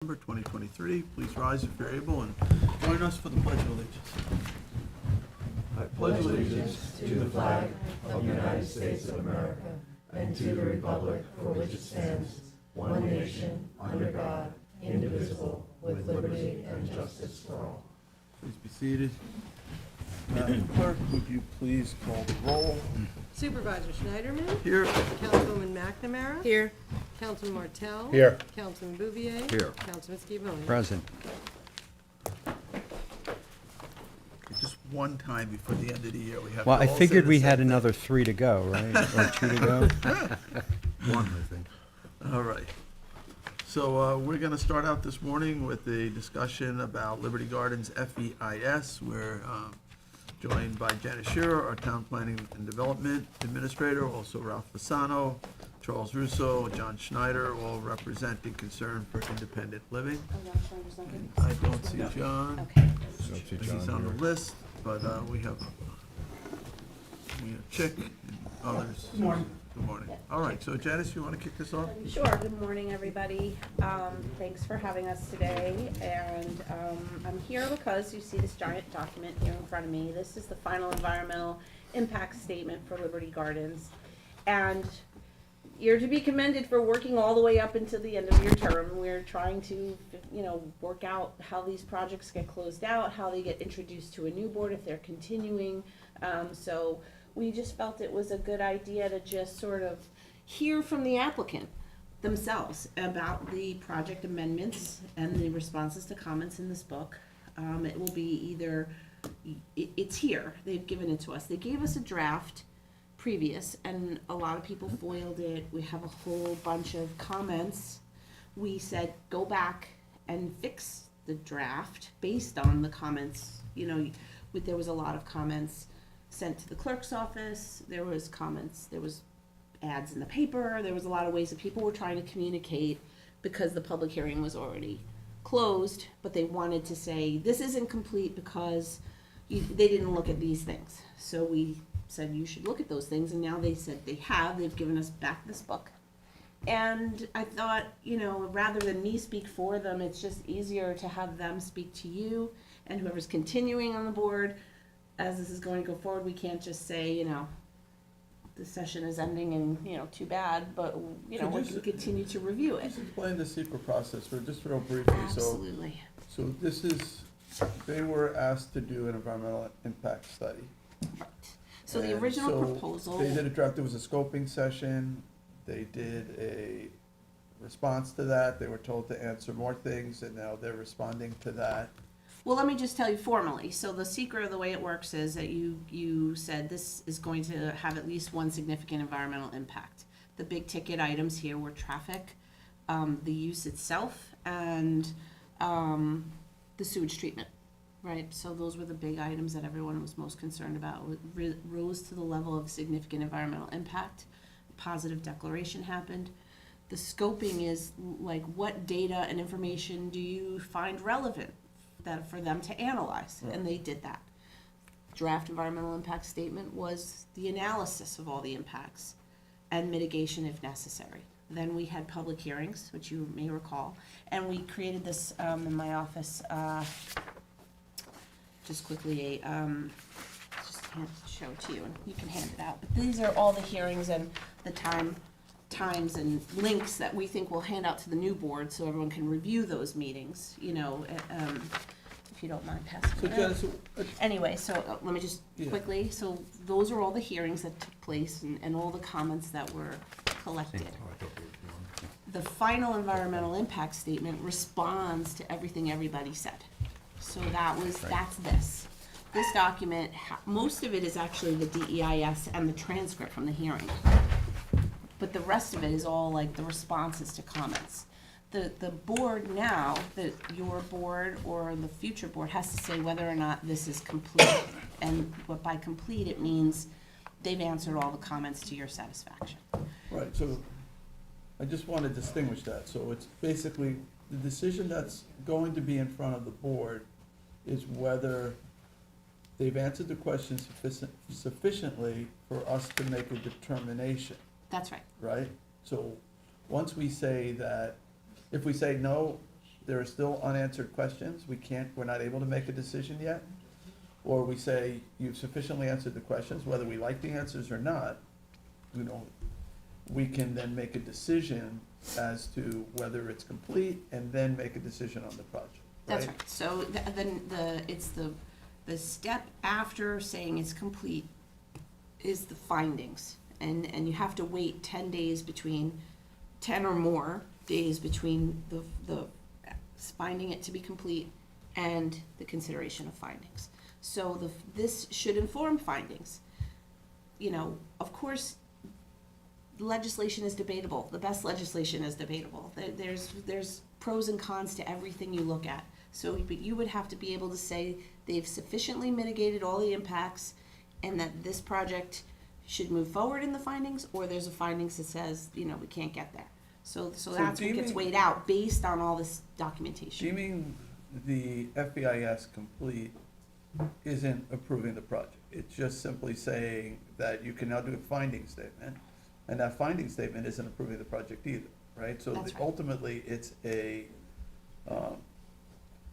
December 2023. Please rise if you're able and join us for the Pledge of Allegiance. I pledge allegiance to the flag of the United States of America and to the republic for which it stands, one nation, under God, indivisible, with liberty and justice for all. Please be seated. Madam Clerk, would you please call the roll? Supervisor Schneiderman. Here. Councilwoman McNamara. Here. Councilman Martell. Here. Councilman Bouvier. Here. Councilman Scavone. Present. Just one time before the end of the year, we have to Well, I all say figured the we same had thing. another 3 to go, right? Or 2 to go? One, I think. All right. So we're going to start out this morning with a discussion about Liberty Gardens FEIS. We're joined by Janice Shearer, our Town Planning and Development Administrator, also Ralph Fasano, Charles Russo, John Schneider, all representing concern for independent living. I don't see John. Okay. He's on the list, but we have Chick and others. Good morning. Good morning. All right, so Janice, you want to kick this off? Sure. Good morning, everybody. Thanks for having us today. And I'm here because you see this giant document here in front of me. This is the final environmental impact statement for Liberty Gardens. And you're to be commended for working all the way up until the end of your term. We're trying to, work out how these projects get closed out, how they get introduced to a new board if they're continuing. So we just felt it was a good idea to just sort of hear from the applicant themselves about the project amendments and the responses to comments in this book. It will be either, it's here, they've given it to us. They gave us a draft previous, and a lot of people foiled it. We have a whole bunch of comments. We said, go back and fix the draft based on the comments. There was a lot of comments sent to the clerk's office. There was ads in the paper. There was a lot of ways that people were trying to communicate because the public hearing was already closed, but they wanted to say, this isn't complete because they didn't look at these things. So we said, you should look at those things, and now they said they've given us back this book. And I thought, rather than me speak for them, it's just easier to have them speak to you and whoever's continuing on the board. As this is going to go forward, we can't just say, the session is ending and, too bad, but, we can continue to review it. Just explain the secret process, just real briefly. Absolutely. So this is, they were asked to do an environmental impact study. Right. So the And original so proposal. They did a draft, there was a scoping session, they did a response to that, they were told to answer more things, and now they're responding to that. Well, let me just tell you formally. So the secret of the way it works is that you said this is going to have at least one significant environmental impact. The big ticket items here were traffic, the use itself, and the sewage treatment, right? So those were the big items that everyone was most concerned about. It rose to the level of significant environmental impact. A positive declaration happened. The scoping is like, what data and information do you find relevant for them to analyze, and they did that. Draft environmental impact statement was the analysis of all the impacts and mitigation if necessary. Then we had public hearings, which you may recall, and we created this in my office, just quickly, just show it to you, and you can hand it out. But these are all the hearings and the times and links that we think we'll hand out to the new board so everyone can review those meetings, if you don't mind passing So it out. Janice, Anyway, so let me just quickly, so those are all the hearings that took place and all the comments that were collected. The final environmental impact statement responds to everything everybody said. So that's this. This document, most of it is actually the DEIS and the transcript from the hearing. But the rest of it is all like the responses to comments. The board now, your board or the future board has to say whether or not this is complete. And what by complete it means they've answered all the comments to your satisfaction. right, so I just want to distinguish that. So it's basically, the decision that's going to be in front of the board is whether they've answered the question sufficiently for us to make a determination, That's right. right? So once we say that, if we say no, there are still unanswered questions, we're not able to make a decision yet, or we say, you've sufficiently answered the questions, whether we like the answers or not, we can then make a decision as to whether it's complete, and then make a decision on the project, right? That's right, so it's the step after saying it's complete is the findings. And you have to wait 10 days between, 10 or more days between the finding it to be complete and the consideration of findings. So this should inform findings. You know, of course, legislation is debatable. The best legislation is debatable. There's pros and cons to everything you look at. So, but you would have to be able to say they've sufficiently mitigated all the impacts and that this project should move forward in the findings, or there's a findings that says, you know, we can't get there. So that's what gets deeming- weighed out based on all this documentation. Deeming the FEIS complete isn't approving the project. It's just simply saying that you can now do a finding statement, and that finding statement isn't approving the project either, right? So That's right. ultimately, it's a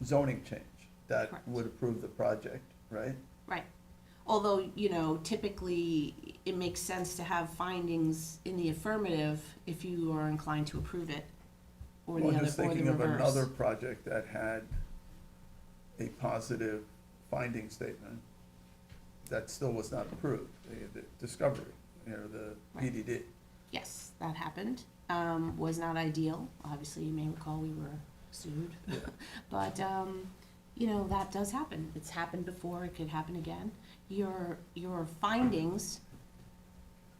zoning change that Correct. would approve the project, right? Right. Although, you know, typically it makes sense to have findings in the affirmative if you are inclined to approve it, or the Well, other, just or the thinking of reverse. another project that had a positive finding statement that still was not approved, the Discovery, the Right. PDD. Yes, that happened. Was not ideal. Obviously, you may recall we were sued. Yeah. But, you know, that does happen. It's happened before, it could happen again. Your findings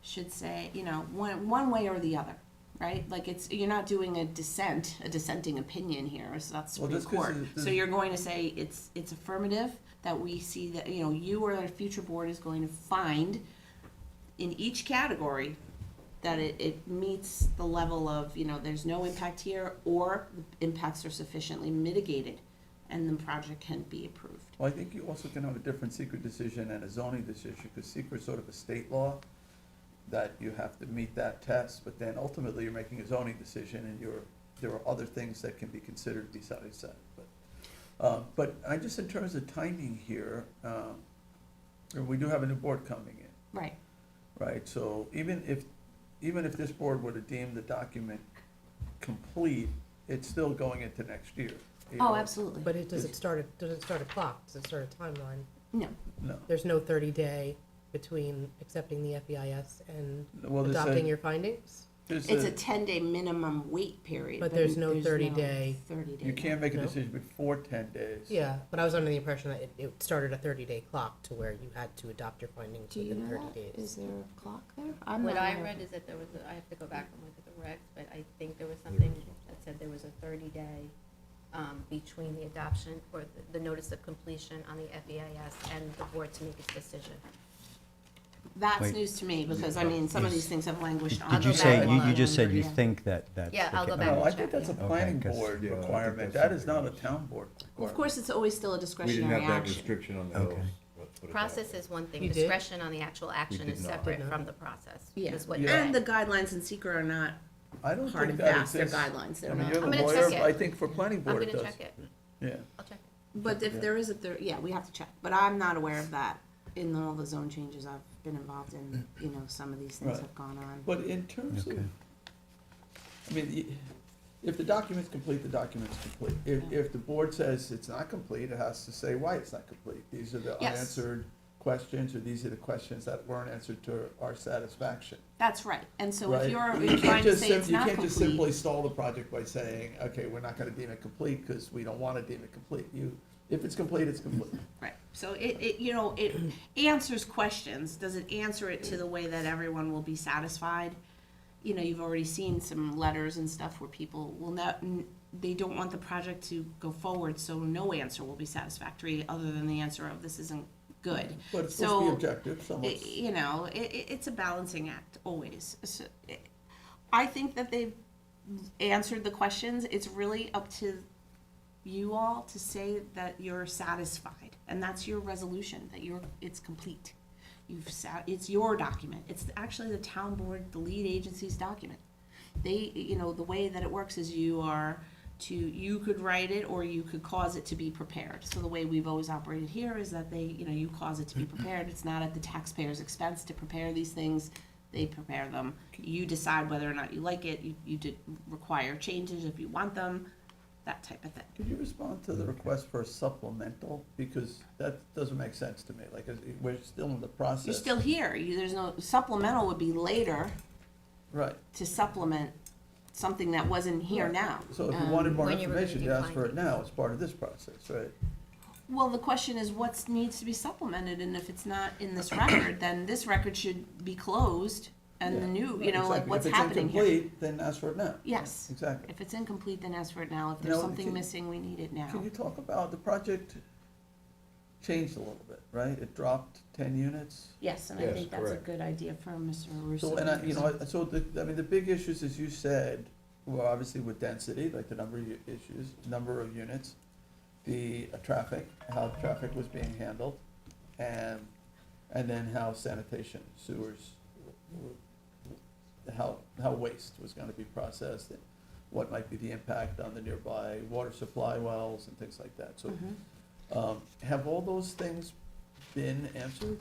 should say, you know, one way or the other, right? Like you're not doing a dissenting opinion here, so that's Well, Supreme just 'cause Court. it- So you're going to say it's affirmative, that we see that, you know, you or a future board is going to find in each category that it meets the level of, you know, there's no impact here, or the impacts are sufficiently mitigated, and the project can be approved. Well, I think you also can have a different secret decision and a zoning decision, because secret's sort of a state law, that you have to meet that test, but then ultimately you're making a zoning decision, and there are other things that can be considered besides that. But I just, in terms of timing here, we do have a new board coming in, Right. right? So even if this board were to deem the document complete, it's still going into next year. you Oh, know? absolutely. But does it start a clock? Does it start a timeline? No, No. There's no 30-day between accepting the FEIS and Well, there's adopting your findings? there's it's a 10-day minimum wait period. But there's no 30-day 30-day. You can't make a No? decision before 10 days. Yeah, but I was under the impression that it started a 30-day clock to where you had to adopt your findings Do you within know 30 that? days. Is there a clock there? I'm What not I aware. read is that there was, I have to go back and look at the regs, but I think there was something that said there was a 30-day between the adoption or the notice of completion on the FEIS and the board to make its decision. That's Wait. news to me, because, I mean, some of these things have languished on. Did you go say, back you and just said you Yeah. think that's Yeah, I'll the go ca- back No, and I think that's a Okay, planning 'cause- board Yeah, I think requirement, that's that is not a something town board Of requirement. course, it's always still a We didn't discretionary have that action. restriction on the Okay. hills. Let's put it that Process way. is one thing, You did? discretion on the actual action did is not. separate Did from not. the process. Yeah, is what Yeah. you're and the saying. guidelines in secret are not I don't hard think and that fast, they're exists. guidelines, I they're mean, not. you're the I'm gonna lawyer, check it. I think for planning I'm board it gonna does. check it, Yeah, I'll check it. But if there is a yeah, we have to check, but I'm not aware of that in all the zone changes I've been involved in, you know, some of these things Right. have gone on. but in terms of, Okay. I mean, if the document's complete, the document's complete. If the board says it's not complete, it has to say why it's not complete. These are the Yes. unanswered questions, or these are the questions that weren't answered to our satisfaction. That's right, and so Right? if you're You can't trying to just say sim- it's not You can't just simply complete, stall the project by saying, okay, we're not gonna deem it complete, because we don't wanna deem it complete. If it's complete, it's complete. right, so it, you know, it answers questions, does it answer it to the way that everyone will be satisfied? You know, you've already seen some letters and stuff where people will not, they don't want the project to go forward, so no answer will be satisfactory, other than the answer of this isn't good. But it's supposed to be So, objective, someone's. You know, it's a balancing act, always. So, I think that they've answered the questions. It's really up to you all to say that you're satisfied, and that's your resolution, that it's complete. It's your document. It's actually the town board, the lead agency's document. They, you know, the way that it works is you are you could write it or you could cause it to be prepared. So the way we've always operated here is that you cause it to be prepared. It's not at the taxpayer's expense to prepare these things. They prepare them. You decide whether or not you like it. You require changes if you want them, that type of thing. Could you respond to the request for a supplemental? Because that doesn't make sense to me, like, we're still in the process. You're still here. There's no, supplemental would be later Right. to supplement something that wasn't here now. So if you wanted more when you were gonna information, do you ask for it findings. now as part of this process, right? Well, the question is what needs to be supplemented, and if it's not in this record, then this record should be closed, and the Yeah, new, right, like exactly. what's happening here. If it's incomplete, then ask for it now. Yes. Exactly. If it's incomplete, then ask for it now. If there's Now, something can- missing, we need it now. Can you talk about, the project changed a little bit, right? It dropped 10 units. Yes, and I Yes, think that's a correct. good idea for Mr. Russo. So, and the big issues, as you said, were obviously with density, like the number of issues, number of units, the traffic, how traffic was being handled, and then how sanitation, sewers, how waste was gonna be processed, and what might be the impact on the nearby water supply wells and things like that. So, Mhm. have all those things been answered?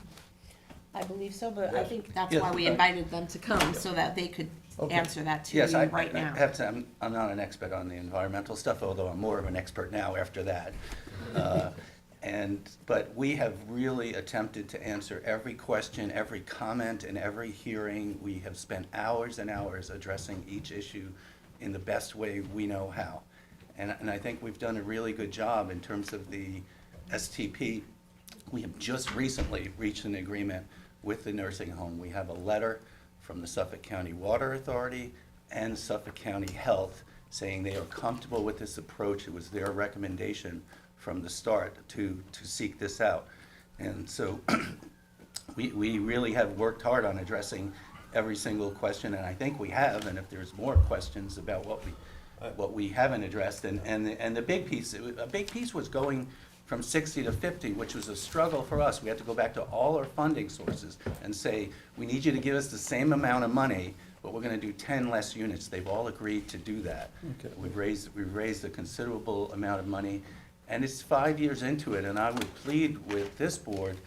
I believe so, but I Yes. think that's Yes. why we invited them to come, so that they could Okay. answer that to Yes, you I right I now. have to, I'm not an expert on the environmental stuff, although I'm more of an expert now after that. But we have really attempted to answer every question, every comment, and every hearing. We have spent hours and hours addressing each issue in the best way we know how. And I think we've done a really good job in terms of the STP. We have just recently reached an agreement with the nursing home. We have a letter from the Suffolk County Water Authority and Suffolk County Health saying they are comfortable with this approach. It was their recommendation from the start to seek this out. And so we really have worked hard on addressing every single question, and I think we have, and if there's more questions about what we haven't addressed, and the big piece, a big piece was going from 60 to 50, which was a struggle for us. We had to go back to all our funding sources and say, we need you to give us the same amount of money, but we're gonna do 10 less units. They've all agreed to do that. Okay. We've raised a considerable amount of money, and it's 5 years into it, and I would plead with this board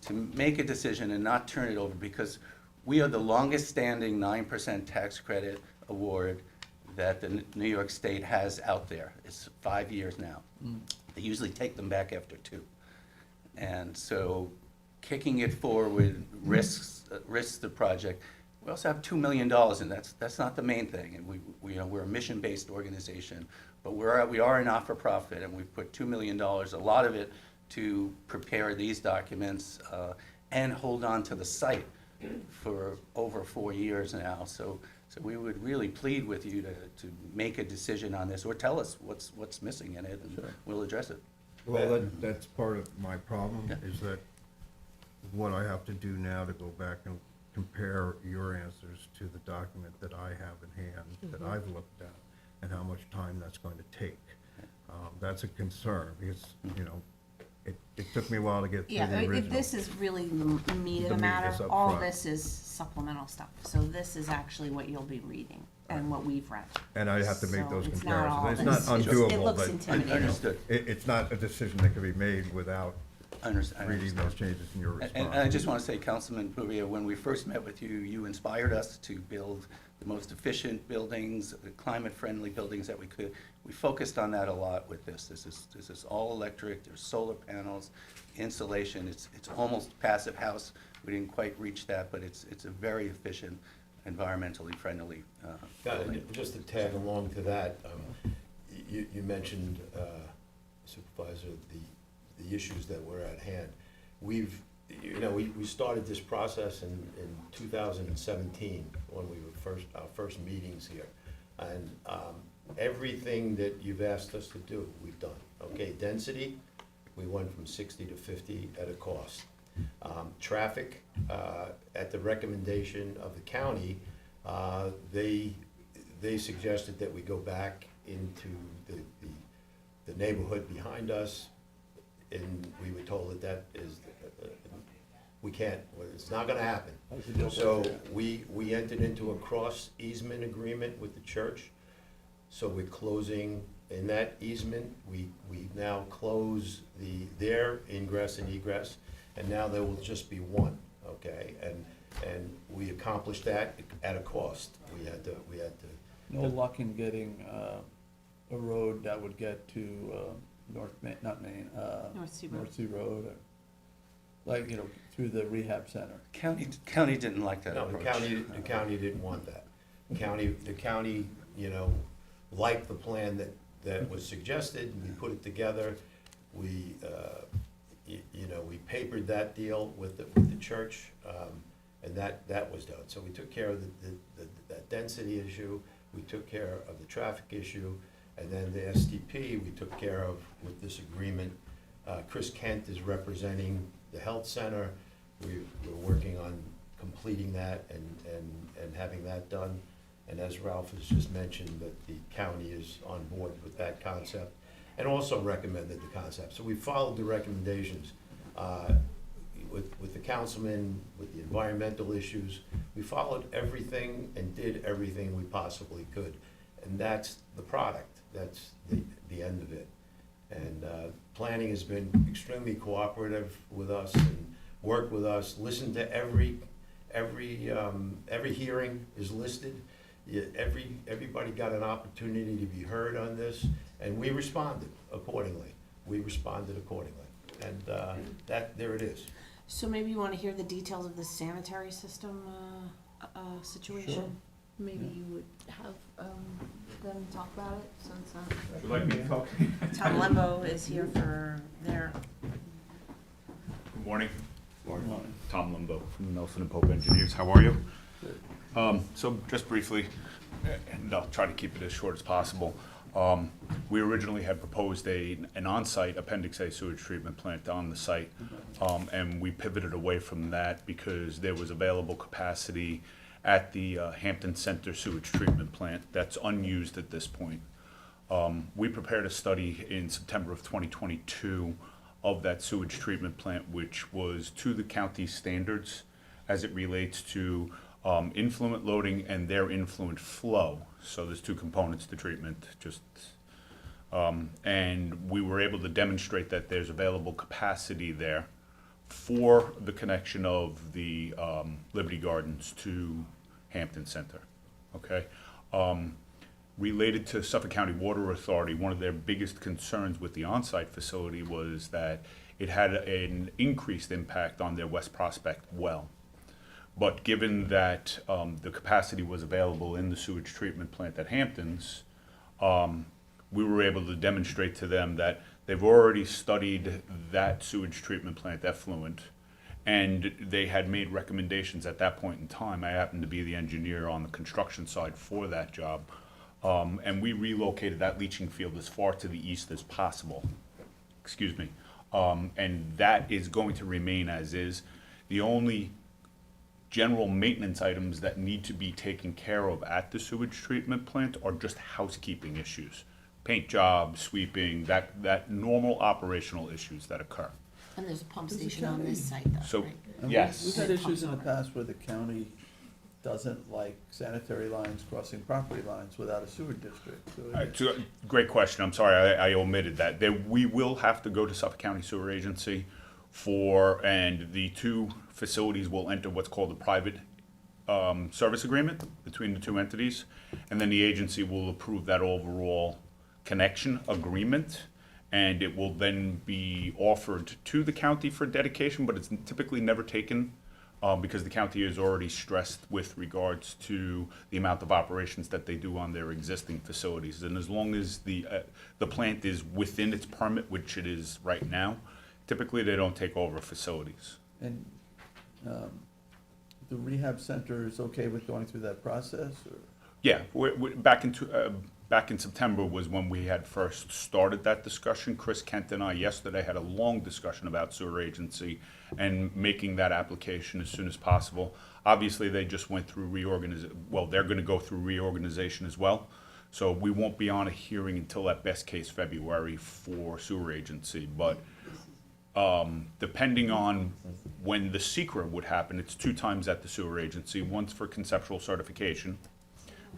to make a decision and not turn it over, because we are the longest-standing 9% tax credit award that the New York State has out there. It's 5 years now. They usually take them back after 2. And so kicking it forward risks the project. We also have $2 million, and that's not the main thing. And we're a mission-based organization, but we are a not-for-profit, and we've put $2 million, a lot of it, to prepare these documents and hold on to the site for over 4 years now. So we would really plead with you to make a decision on this, or tell us what's missing in it, and Sure. we'll address it. Well, that's part of my problem, Yeah. is that what I have to do now to go back and compare your answers to the document that I have in hand, that I've looked at, and how much time that's going to take. That's a concern, because, it took me a while to get through Yeah, the if original. this is really the meat of The the meat matter, is up all front. this is supplemental stuff. So this is actually what you'll be reading and what we've read. And I have to make So those it's not all comparisons. It's not this. It undoable, looks but intimidating. Understood. it's not a decision that can be made without I understand. reading those changes in your response. And I just want to say, Councilman Bouvier, when we first met with you, you inspired us to build the most efficient buildings, the climate-friendly buildings that we could. We focused on that a lot with this. This is all electric, there's solar panels, insulation, it's almost passive house. We didn't quite reach that, but it's a very efficient, environmentally friendly building. Just to tag along to that, you mentioned, Supervisor, the issues that were at hand. We started this process in 2017, when we were our first meetings here. And everything that you've asked us to do, we've done. Okay, density, we went from 60 to 50 at a cost. Traffic, at the recommendation of the county, they suggested that we go back into the neighborhood behind us, and we were told that is, we can't, it's not gonna happen. So we entered into a cross easement agreement with the church, so we're closing in that easement, we now close their ingress and egress, and now there will just be one, okay? And we accomplished that at a cost. We had to. No luck in getting a road that would get to North Main, not Main, North Sea Road. North Sea Road, or, like, through the rehab center. County didn't like that No, approach. the county didn't want that. The county, liked the plan that was suggested, and we put it together. We, we papered that deal with the church, and that was done. So we took care of that density issue, we took care of the traffic issue, and then the STP we took care of with this agreement. Chris Kent is representing the health center. We're working on completing that and having that done. And as Ralph has just mentioned, that the county is on board with that concept and also recommended the concept. So we followed the recommendations with the councilman, with the environmental issues. We followed everything and did everything we possibly could. And that's the product. That's the end of it. And planning has been extremely cooperative with us and worked with us, listened to every hearing is listed. Everybody got an opportunity to be heard on this, and we responded accordingly. And there it is. So maybe you want to hear the details of the sanitary system situation? Sure. Maybe you would have them talk about it, since Would you like me to talk? Tom Lembo is here for their. Good morning. Morning. Tom Limbo from Nelson and Pope Engineers. How are you? So just briefly, and I'll try to keep it as short as possible. We originally had proposed an on-site Appendix A sewage treatment plant on the site, and we pivoted away from that because there was available capacity at the Hampton Center sewage treatment plant that's unused at this point. We prepared a study in September of 2022 of that sewage treatment plant, which was to the county standards as it relates to influent loading and their influent flow. So there's two components to treatment, and we were able to demonstrate that there's available capacity there for the connection of the Liberty Gardens to Hampton Center, okay? Related to Suffolk County Water Authority, one of their biggest concerns with the on-site facility was that it had an increased impact on their West Prospect well. But given that the capacity was available in the sewage treatment plant at Hamptons, we were able to demonstrate to them that they've already studied that sewage treatment plant effluent, and they had made recommendations at that point in time. I happened to be the engineer on the construction side for that job, and we relocated that leaching field as far to the east as possible. Excuse me. And that is going to remain as is. The only general maintenance items that need to be taken care of at the sewage treatment plant are just housekeeping issues. Paint jobs, sweeping, that normal operational issues that occur. And there's a pump Does the station on county- this site though, So- right? And Yes. We've had issues in the past where the county doesn't like sanitary lines crossing property lines without a sewer district. So Great question. I'm sorry, I omitted that. We will have to go to Suffolk County Sewer Agency and the two facilities will enter what's called a private service agreement between the two entities, and then the agency will approve that overall connection agreement, and it will then be offered to the county for dedication, but it's typically never taken because the county is already stressed with regards to the amount of operations that they do on their existing facilities. And as long as the plant is within its permit, which it is right now, typically they don't take over facilities. And the rehab center is okay with going through that process, or? Yeah, back in September was when we had first started that discussion. Chris Kent and I yesterday had a long discussion about sewer agency and making that application as soon as possible. Obviously, they just went through they're gonna go through reorganization as well. So we won't be on a hearing until at best case February for sewer agency, but depending on when the secret would happen, it's 2 times at the sewer agency, once for conceptual certification,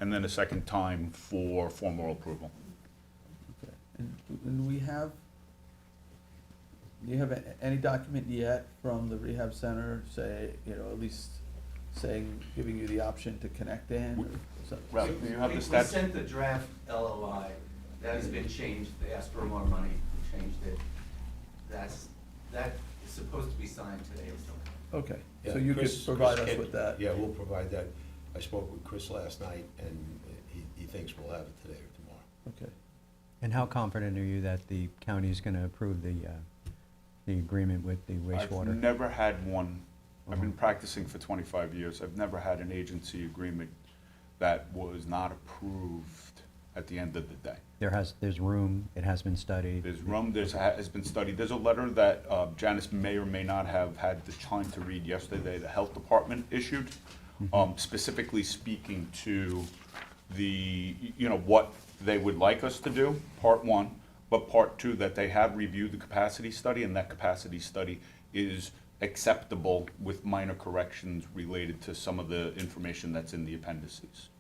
and then a second time for formal approval. Okay. And do you have any document yet from the rehab center, say, at least saying, giving you the option to connect in? Or something? Right, you have the We stats. sent the draft LOI, that has been changed, they asked for more money, we changed it. That is supposed to be signed today or something. Okay, Yeah, so you could Chris provide us can- with that? Yeah, we'll provide that. I spoke with Chris last night, and he thinks we'll have it today or tomorrow. Okay. And how confident are you that the county is going to approve the agreement with the I've wastewater? never had one, I've been practicing for 25 years, I've never had an agency agreement that was not approved at the end of the day. There's room, it has been studied. There's room, has been studied, there's a letter that Janice may or may not have had the time to read yesterday, the health department issued, specifically speaking to the, what they would like us to do, part one, but part two, that they have reviewed the capacity study, and that capacity study is acceptable with minor corrections related to some of the information that's in the appendices.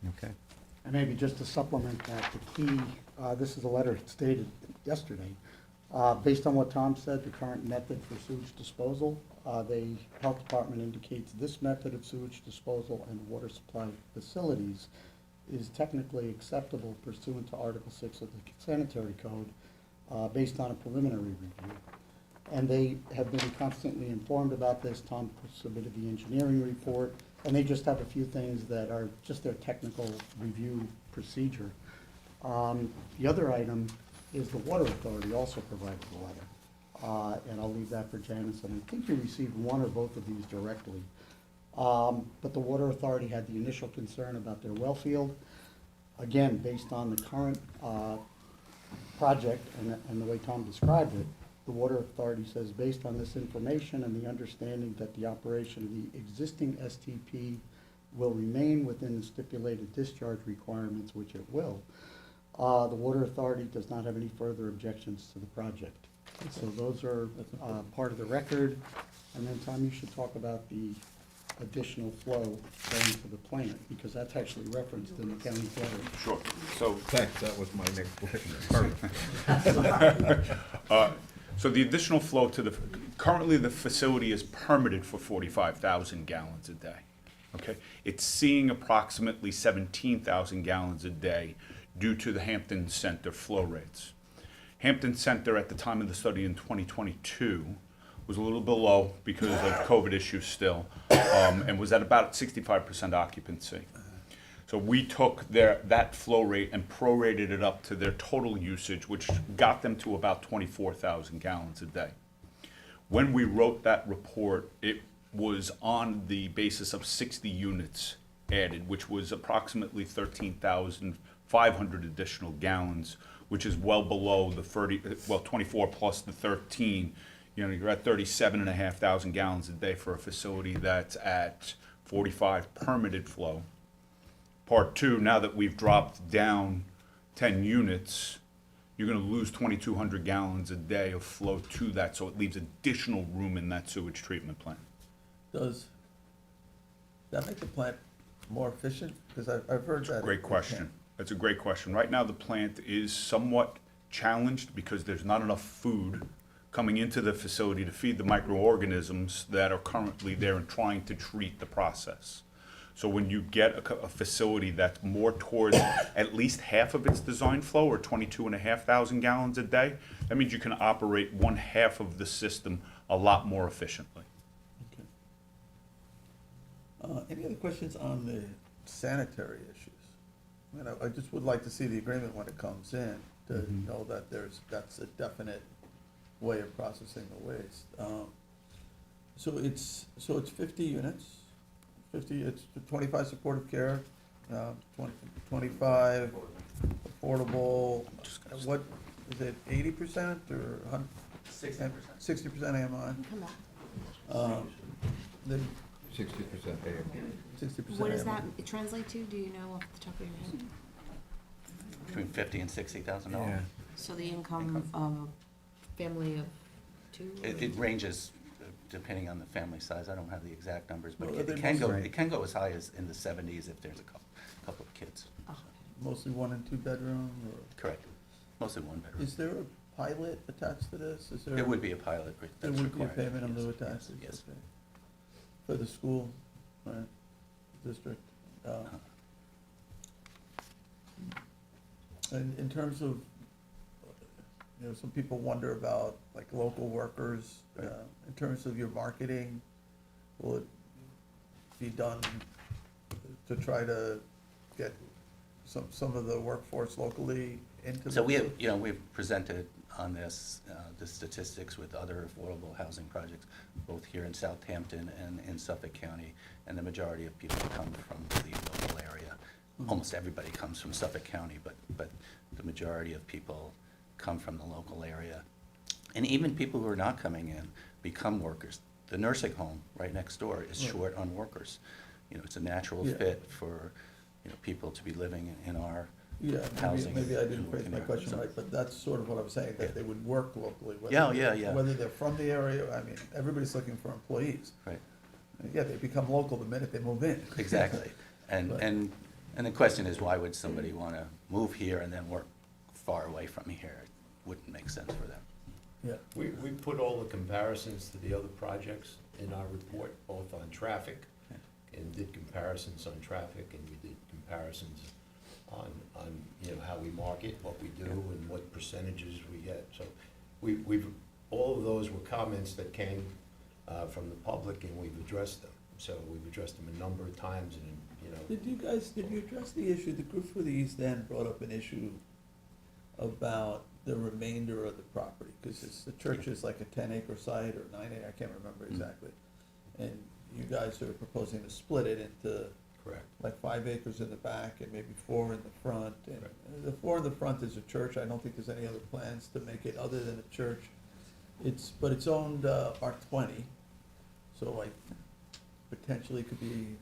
Okay. And maybe just to supplement that, the key, this is a letter stated yesterday. Based on what Tom said, the current method for sewage disposal, the health department indicates this method of sewage disposal and water supply facilities is technically acceptable pursuant to Article 6 of the sanitary code, based on a preliminary review. And they have been constantly informed about this. Tom submitted the engineering report, and they just have a few things that are just their technical review procedure. The other item is the Water Authority also provided a letter. And I'll leave that for Janice, and I think you received one or both of these directly. But the Water Authority had the initial concern about their well field. Again, based on the current project and the way Tom described it, the Water Authority says, based on this information and the understanding that the operation of the existing STP will remain within the stipulated discharge requirements, which it will, the Water Authority does not have any further objections to the project. So those are part of the record. And then, Tom, you should talk about the additional flow going to the plant, because that's actually referenced in the county's letter. Sure, so Thanks, that was my next question. So the additional flow currently the facility is permitted for 45,000 gallons a day, okay? It's seeing approximately 17,000 gallons a day due to the Hampton Center flow rates. Hampton Center at the time of the study in 2022 was a little below because of COVID issues still, and was at about 65% occupancy. So we took that flow rate and prorated it up to their total usage, which got them to about 24,000 gallons a day. When we wrote that report, it was on the basis of 60 units added, which was approximately 13,500 additional gallons, which is well below the 24 plus the 13. You're at 37,500 gallons a day for a facility that's at 45 permitted flow. Part two, now that we've dropped down 10 units, you're gonna lose 2,200 gallons a day of flow to that, so it leaves additional room in that sewage treatment plant. Does that make the plant more efficient? Because I've heard that. Great question. That's a great question. Right now, the plant is somewhat challenged because there's not enough food coming into the facility to feed the microorganisms that are currently there and trying to treat the process. So when you get a facility that's more towards at least half of its design flow, or 22,500 gallons a day, that means you can operate one half of the system a lot more efficiently. Okay. Any other questions on the sanitary issues? I just would like to see the agreement when it comes in, to know that that's a definite way of processing the waste. So it's 50 units. 50, it's 25 supportive care, 25 affordable, what, is it 80% or 60%. 60% AMI? Come on. Then 60% AM. 60% What does AMI. that translate to? Do you know off the top of your head? Between $50,000 and $60,000. Yeah. So the income of a family of two? It ranges depending on the family size. I don't have the exact numbers, but Well, it they can go, mostly- it can go as high as in the 70s if there's a couple of kids. Oh, Mostly 1 and 2 bedroom, or? Correct. mostly one bedroom. Is there a pilot attached to this? Is there? It would be a pilot There that's would be a required. payment in lieu of Yes, taxes? yes. Okay. For the school, right, district. And in terms of, some people wonder about like local workers, Right. in terms of your marketing, will it be done to try to get some of the workforce locally into the? So we have, we've presented on this, the statistics with other affordable housing projects, both here in Southampton and in Suffolk County, and the majority of people come from the local area. Almost everybody comes from Suffolk County, but the majority of people come from the local area. And even people who are not coming in become workers. The nursing home right next door is Right. short on workers. It's a natural Yeah. fit for, people to be living in our Yeah, housing. maybe I didn't phrase my area. question So- right, but that's sort of what I'm saying, Yeah. that they would work locally. whether Yeah, they're- yeah. Whether they're from the area, I mean, everybody's looking for employees. Right. Yeah, they become local the minute they move in. Exactly. And, But- and, and the question is, why would somebody want to move here and then work far away from here? It wouldn't make sense for them. Yeah, We put all the comparisons to the other projects in our report, both on traffic, and did comparisons on traffic, and we did comparisons on, how we market, what we do, and what percentages we get. So all of those were comments that came from the public, and we've addressed them. So we've addressed them a number of times, and, did you address the issue, the group for the East End brought up an issue about the remainder of the property, because the church is like a 10-acre site or 9 acre, I can't remember exactly. And you guys are proposing to split it into correct. like 5 acres in the back and maybe 4 in the front. And Right. the 4 in the front is a church. I don't think there's any other plans to make it other than a church. But it's owned R20, so like potentially could be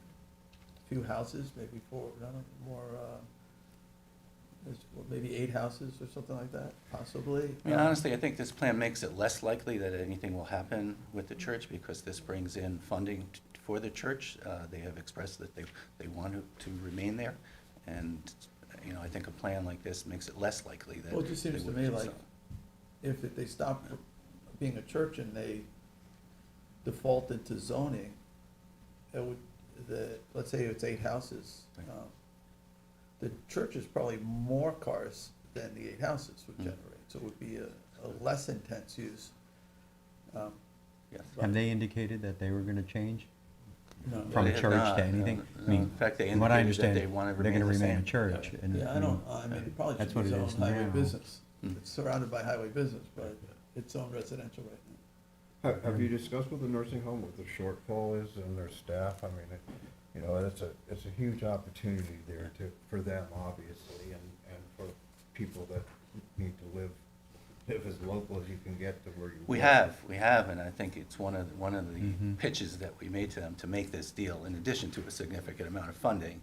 a few houses, maybe 4, I don't know, more, maybe 8 houses or something like that, possibly. I mean, honestly, I think this plan makes it less likely that anything will happen with the church, because this brings in funding for the church. They have expressed that they want to remain there, and, I think a plan like this makes it less likely that. Well, it just seems they to would me do like, so. if they stop being a church and they default into zoning, it would, let's say it's 8 houses, Right. the church is probably more cars than the 8 houses would Mm. generate, so it would be a less intense use. Yes. Have they indicated that they were gonna change No. from They have church not, to anything? no, I no. mean, In fact, they from what I indicated that understand, they wanna they're gonna remain the remain a same. church. and, Yeah, I you don't, know, I mean, it probably That's should what be it zoned is highway now. business. Mm. It's surrounded by highway business, but it's zoned residential right now. Have you discussed with the nursing home what the shortfall is in their staff? I mean, it's a huge opportunity there for them, obviously, and for people that need to live as local as you can get to where you work. We have, and I think it's one of the Mhm. pitches that we made to them to make this deal, in addition to a significant amount of funding.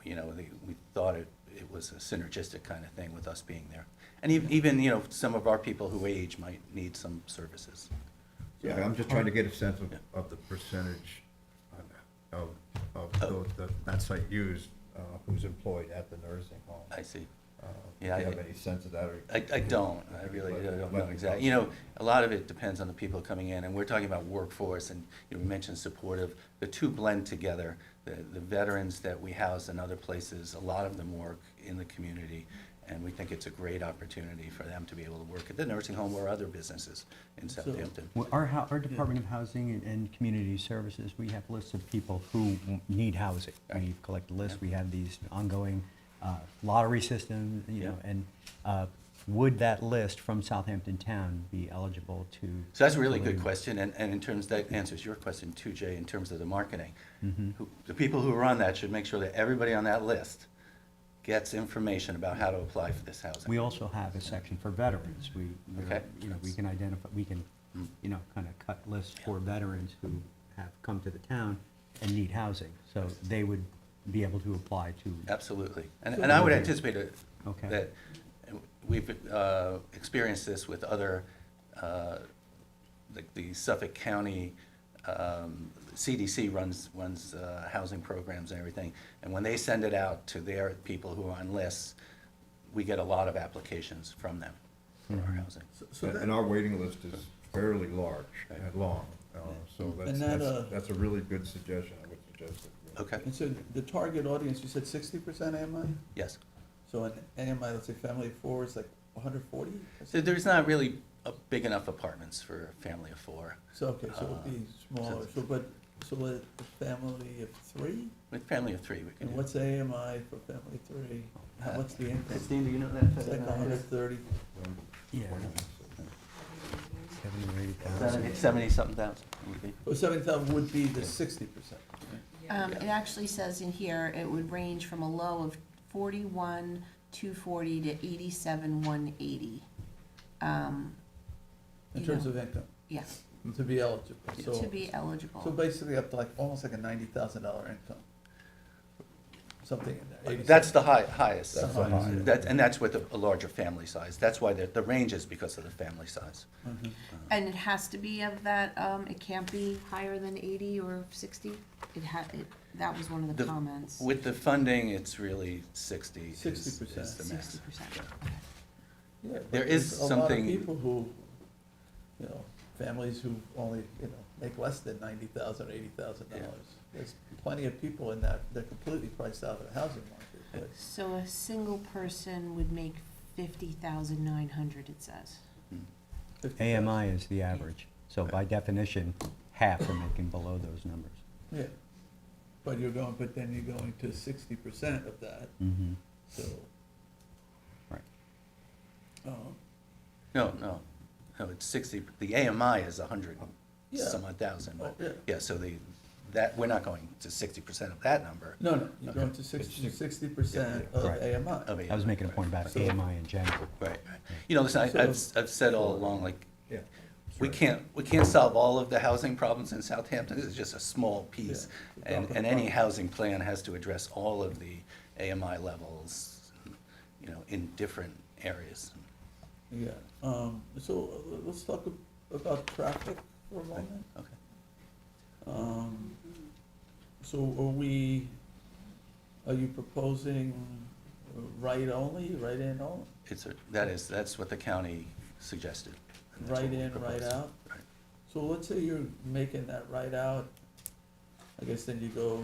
We thought it was a synergistic kind of thing with us being there. And even, some of our people who age might need some services. Yeah, I'm just trying to get a sense of the percentage of that site used, who's employed at the nursing home. I see. Do Yeah, you have any sense of that? or- I don't, I really don't know Let me exactly. A lot of it depends on the people coming in, and we're talking about workforce, and we mentioned supportive. The two blend together. The veterans that we house in other places, a lot of them work in the community, and we think it's a great opportunity for them to be able to work at the nursing home or other businesses in So- Southampton. Well, our Department of Housing and Community Services, we have lists of people who need housing. We collect a list, we have these ongoing lottery systems, and would that list from Southampton Town be eligible to? So that's a really to good live? question, and in terms, that answers your question too, Jay, in terms of the marketing. Mhm. The people who run that should make sure that everybody on that list gets information about how to apply for this housing. We also have a section for veterans. Okay. We can identify, we can, Mm. kind of cut lists for veterans who have come to the town and need housing. So they would be able to apply to. Absolutely. And I would anticipate Okay. that we've experienced this with other, like the Suffolk County CDC runs housing programs and everything. And when they send it out to their people who are on lists, we get a lot of applications from them for our housing. So And that, our waiting list is fairly large Right. and long, so And that, that's a really good suggestion, I would suggest it. Okay, and so the target audience, you said 60% AMI? yes. So an AMI, let's say family of four is like 140? So there's not really big enough apartments for a family of four. So, okay, so it'd be smaller, so, but, so a family of three? With family of three, we can And do. what's AMI for family of three? What's the income? Christine, do you know It's like 130, Yeah. 70 or 80,000. 70-something thousand would be. well, 70,000 would be the 60%. It actually says in here, it would range from a low of 41,240 to 87,180. In You terms know. of income, Yeah, to be eligible, so. to be So eligible. basically up to like, almost like a $90,000 income. Something in there. 87. That's the highest. That's the highest. And that's with a larger family size. That's why the range is because of the family size. Mhm. And it has to be of that, it can't be higher than 80 or 60? That was one of the The- comments. With the funding, it's really 60 is 60%. the max. 60%. Yeah, but There is there's a lot something- of people who, you know, families who only, you know, make less than $90,000, $80,000. There's plenty of people in that, they're completely priced out of the housing market, So a single person would make 50,900, it says. but. AMI is the average, so by definition, half are making below those numbers. Yeah, but then you're going to 60% of that, Mm-hmm. so. Right. No, it's 60, the AMI is 100 Yeah. some odd thousand. Oh, But yeah. yeah, so we're not going to 60% of that number. No, you're Okay. going to 60% Yeah, of Right. AMI. of I was making a point about So- AMI in general. Right. You know, listen, So- I've said all along, like, Yeah. we can't solve all of the housing problems in Southampton. This is just a small piece. Yeah. And any housing plan has to address all of the AMI levels, you know, in different areas. Yeah, so let's talk about traffic for a moment. Okay. So are you proposing right only, right in only? That's what the county suggested. and that's what Right we in, right proposed. out? Right. So let's say you're making that right out, I guess then you go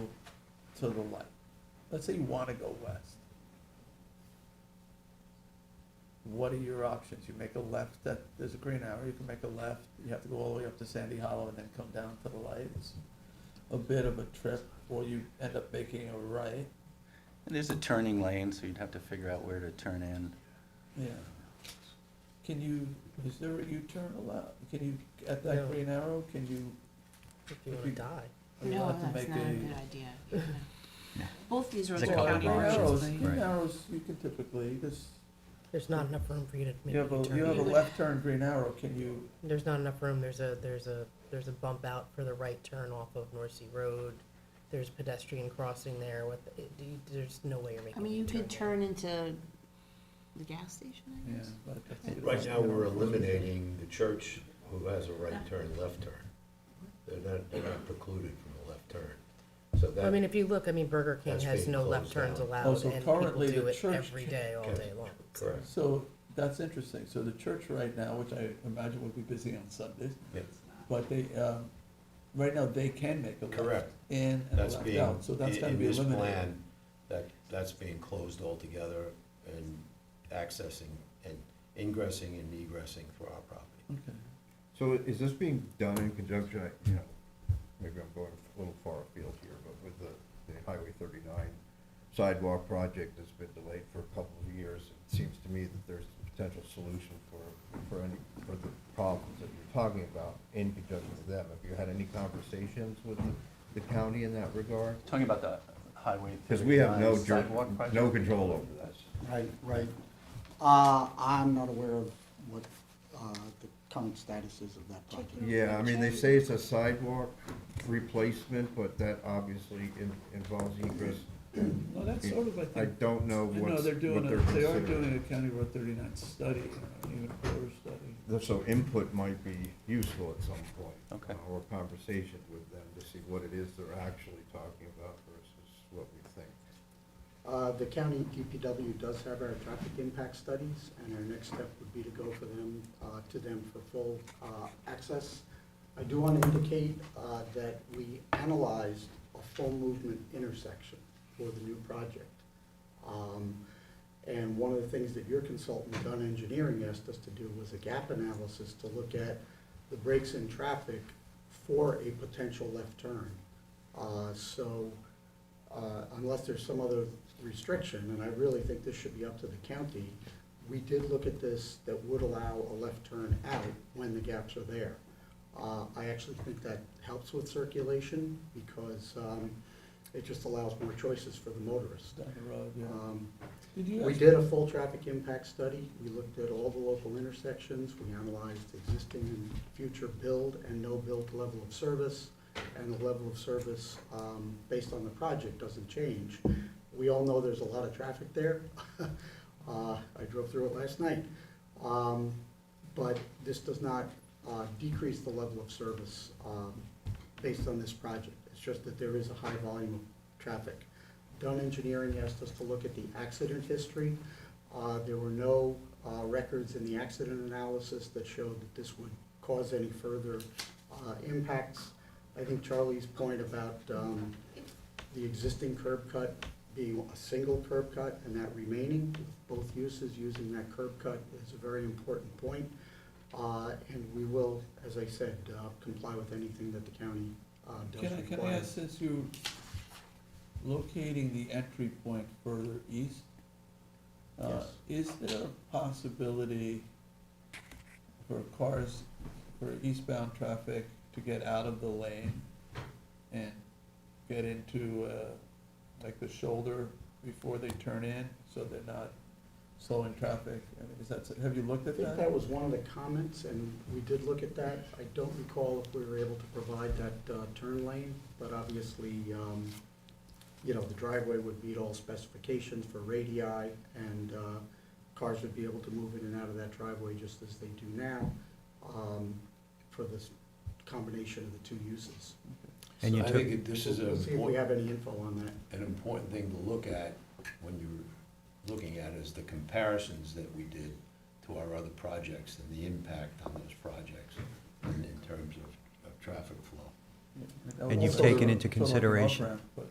to the light. Let's say you wanna go west. What are your options? You make a left, there's a green arrow, you can make a left, you have to go all the way up to Sandy Hollow and then come down to the light. It's a bit of a trip, or you end up making a right, And there's a turning lane, so you'd have to figure out where to turn in. yeah. Is there a U-turn allowed? Can you, at that No. green arrow, can you? If you If wanna you- die. are you No, allowed to that's make not a good idea. No. Both these roads There's are a couple county of Green arrows, roads. green Right. arrows, you can typically, There's not enough room for you to make you have a a turn. left turn green arrow, can you, There's not enough room, there's a bump out for the right turn off of North Sea Road. There's pedestrian crossing there there's no way you're I making mean, a you turn could there. turn into the gas station, I yeah. guess. but that's- Right now, we're eliminating the church who has a right turn, left turn. They're not precluded from a left turn. So that. I mean, if you look, Burger King That's has being no left closed turns down. allowed, Oh, so and people currently do the it church every day, all day long. Correct. So, that's interesting, so the church right now, which I imagine would be busy on Sundays, Yes. but they, right now, they can make a left Correct. in and a That's left being, out, so that's gonna in be this eliminated. plan, that's being closed altogether and accessing and ingressing and egressing through our property. Okay. So is this being done in conjunction, maybe I'm going a little far afield here, but with the Highway 39 sidewalk project that's been delayed for a couple of years, it seems to me that there's a potential solution for the problems that you're talking about in conjunction with them. Have you had any conversations with the county in that regard? Talking about the highway. Because we have no, 39 sidewalk project? no control over that. Right. I'm not aware of what the current status is of that project. Yeah, I mean, they say it's a sidewalk replacement, but that obviously involves egress. No, that's sort of, I I think, don't know I know what they're doing, they're they are considering. doing a County Road 39 study, even a further study. So input might be useful at some point. Okay. Or conversation with them to see what it is they're actually talking about versus what we think. The county DPW does have our traffic impact studies, and our next step would be to go for them, to them for full access. I do want to indicate that we analyzed a full movement intersection for the new project. And one of the things that your consultant, Dunn Engineering, asked us to do was a gap analysis to look at the breaks in traffic for a potential left turn. So unless there's some other restriction, and I really think this should be up to the county, we did look at this that would allow a left turn out when the gaps are there. I actually think that helps with circulation because it just allows more choices for the motorist. Down the road, yeah. Did We you did a full traffic impact study. We looked at all the local intersections. We analyzed existing and future build and no build level of service. And the level of service, based on the project, doesn't change. We all know there's a lot of traffic there. I drove through it last night. But this does not decrease the level of service based on this project. It's just that there is a high volume of traffic. Dunn Engineering asked us to look at the accident history. There were no records in the accident analysis that showed that this would cause any further impacts. I think Charlie's point about the existing curb cut being a single curb cut and that remaining, with both uses using that curb cut, is a very important point. And we will, as I said, comply with anything that the county does require. Can I ask, since you're locating the entry point further east, Yes. is there a possibility for cars, for eastbound traffic to get out of the lane and get into, like the shoulder before they turn in, so they're not slowing traffic? I mean, is that, have you looked I at think that? that was one of the comments, and we did look at that. I don't recall if we were able to provide that turn lane, but obviously, you know, the driveway would meet all specifications for radii, and cars would be able to move in and out of that driveway just as they do now, for this combination of the two uses. And you I took, think this is We'll see if we have any info on that. an important thing to look at when you're looking at is the comparisons that we did to our other projects and the impact on those projects in terms of traffic flow. And you've Also, taken into sort of like an consideration- off-ramp, but-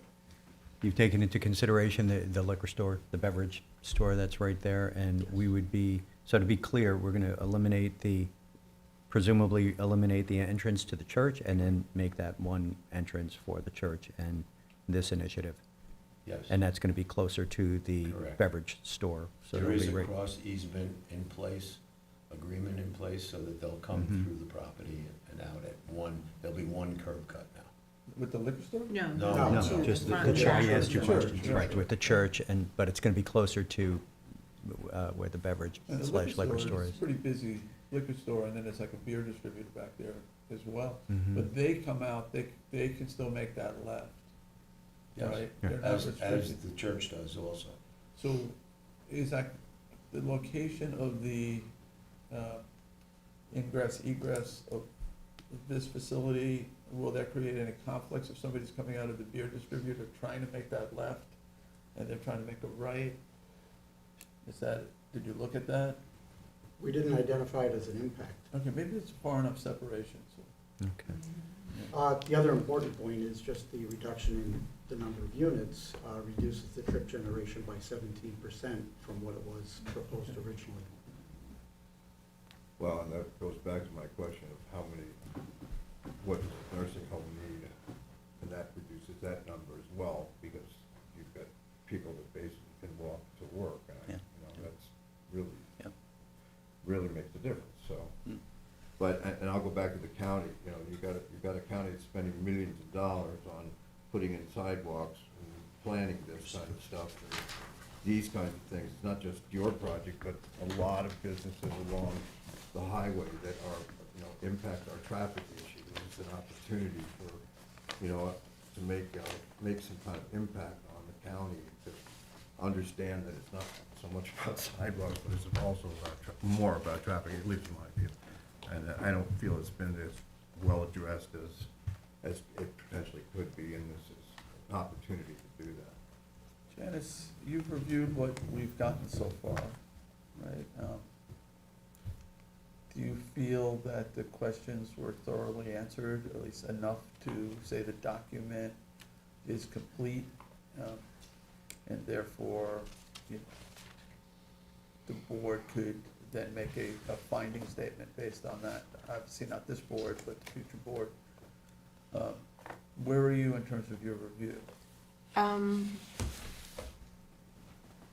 you've taken into consideration the liquor store, the beverage store that's right there, and we would be, so to be clear, we're gonna presumably eliminate the entrance to the church and then make that one entrance for the church and this initiative. Yes. And that's gonna be closer to the Correct. beverage store, so There it'll is be a right. cross easement in place, agreement in place, so that they'll come Mhm. through the property and out at one, there'll be one curb cut now. With the liquor store? No. No, No, to just the front. church, I asked you Church, questions, church. right, with the church, but it's gonna be closer to where the beverage And the slash liquor store is is. a pretty busy liquor store, and then it's like a beer distributor back there as well. Mhm. But they come out, they can still make that left, Yes. right? Yeah. They're not As restricted. the church does also. So is that the location of the ingress, egress of this facility? Will that create any conflicts if somebody's coming out of the beer distributor trying to make that left and they're trying to make a right? Is that, did you look at that? We didn't identify it as an impact. Okay, maybe it's far enough separation, so. Okay. The other important point is just the reduction in the number of units reduces the trip generation by 17% from what it was proposed originally. Well, and that goes back to my question of how many, what does a nursing home need? And that reduces that number as well, because you've got people that basically can walk to work. And, Yeah. you know, that's really, Yep. really makes a difference, so. But, and I'll go back to the county, you know, you've got a county that's spending millions of dollars on putting in sidewalks and planning this kind of stuff, and these kinds of things. It's not just your project, but a lot of businesses along the highway that are, you know, impact our traffic issues. It's an opportunity for, you know, to make some kind of impact on the county, to understand that it's not so much about sidewalks, but it's also about, more about traffic, at least in my view. And I don't feel it's been as well addressed as it potentially could be, and this is an opportunity to do that. Janice, you've reviewed what we've gotten so far, right? Do you feel that the questions were thoroughly answered, at least enough to say the document is complete? And therefore, you know, the board could then make a finding statement based on that? Obviously not this board, but the future board. Where are you in terms of your review?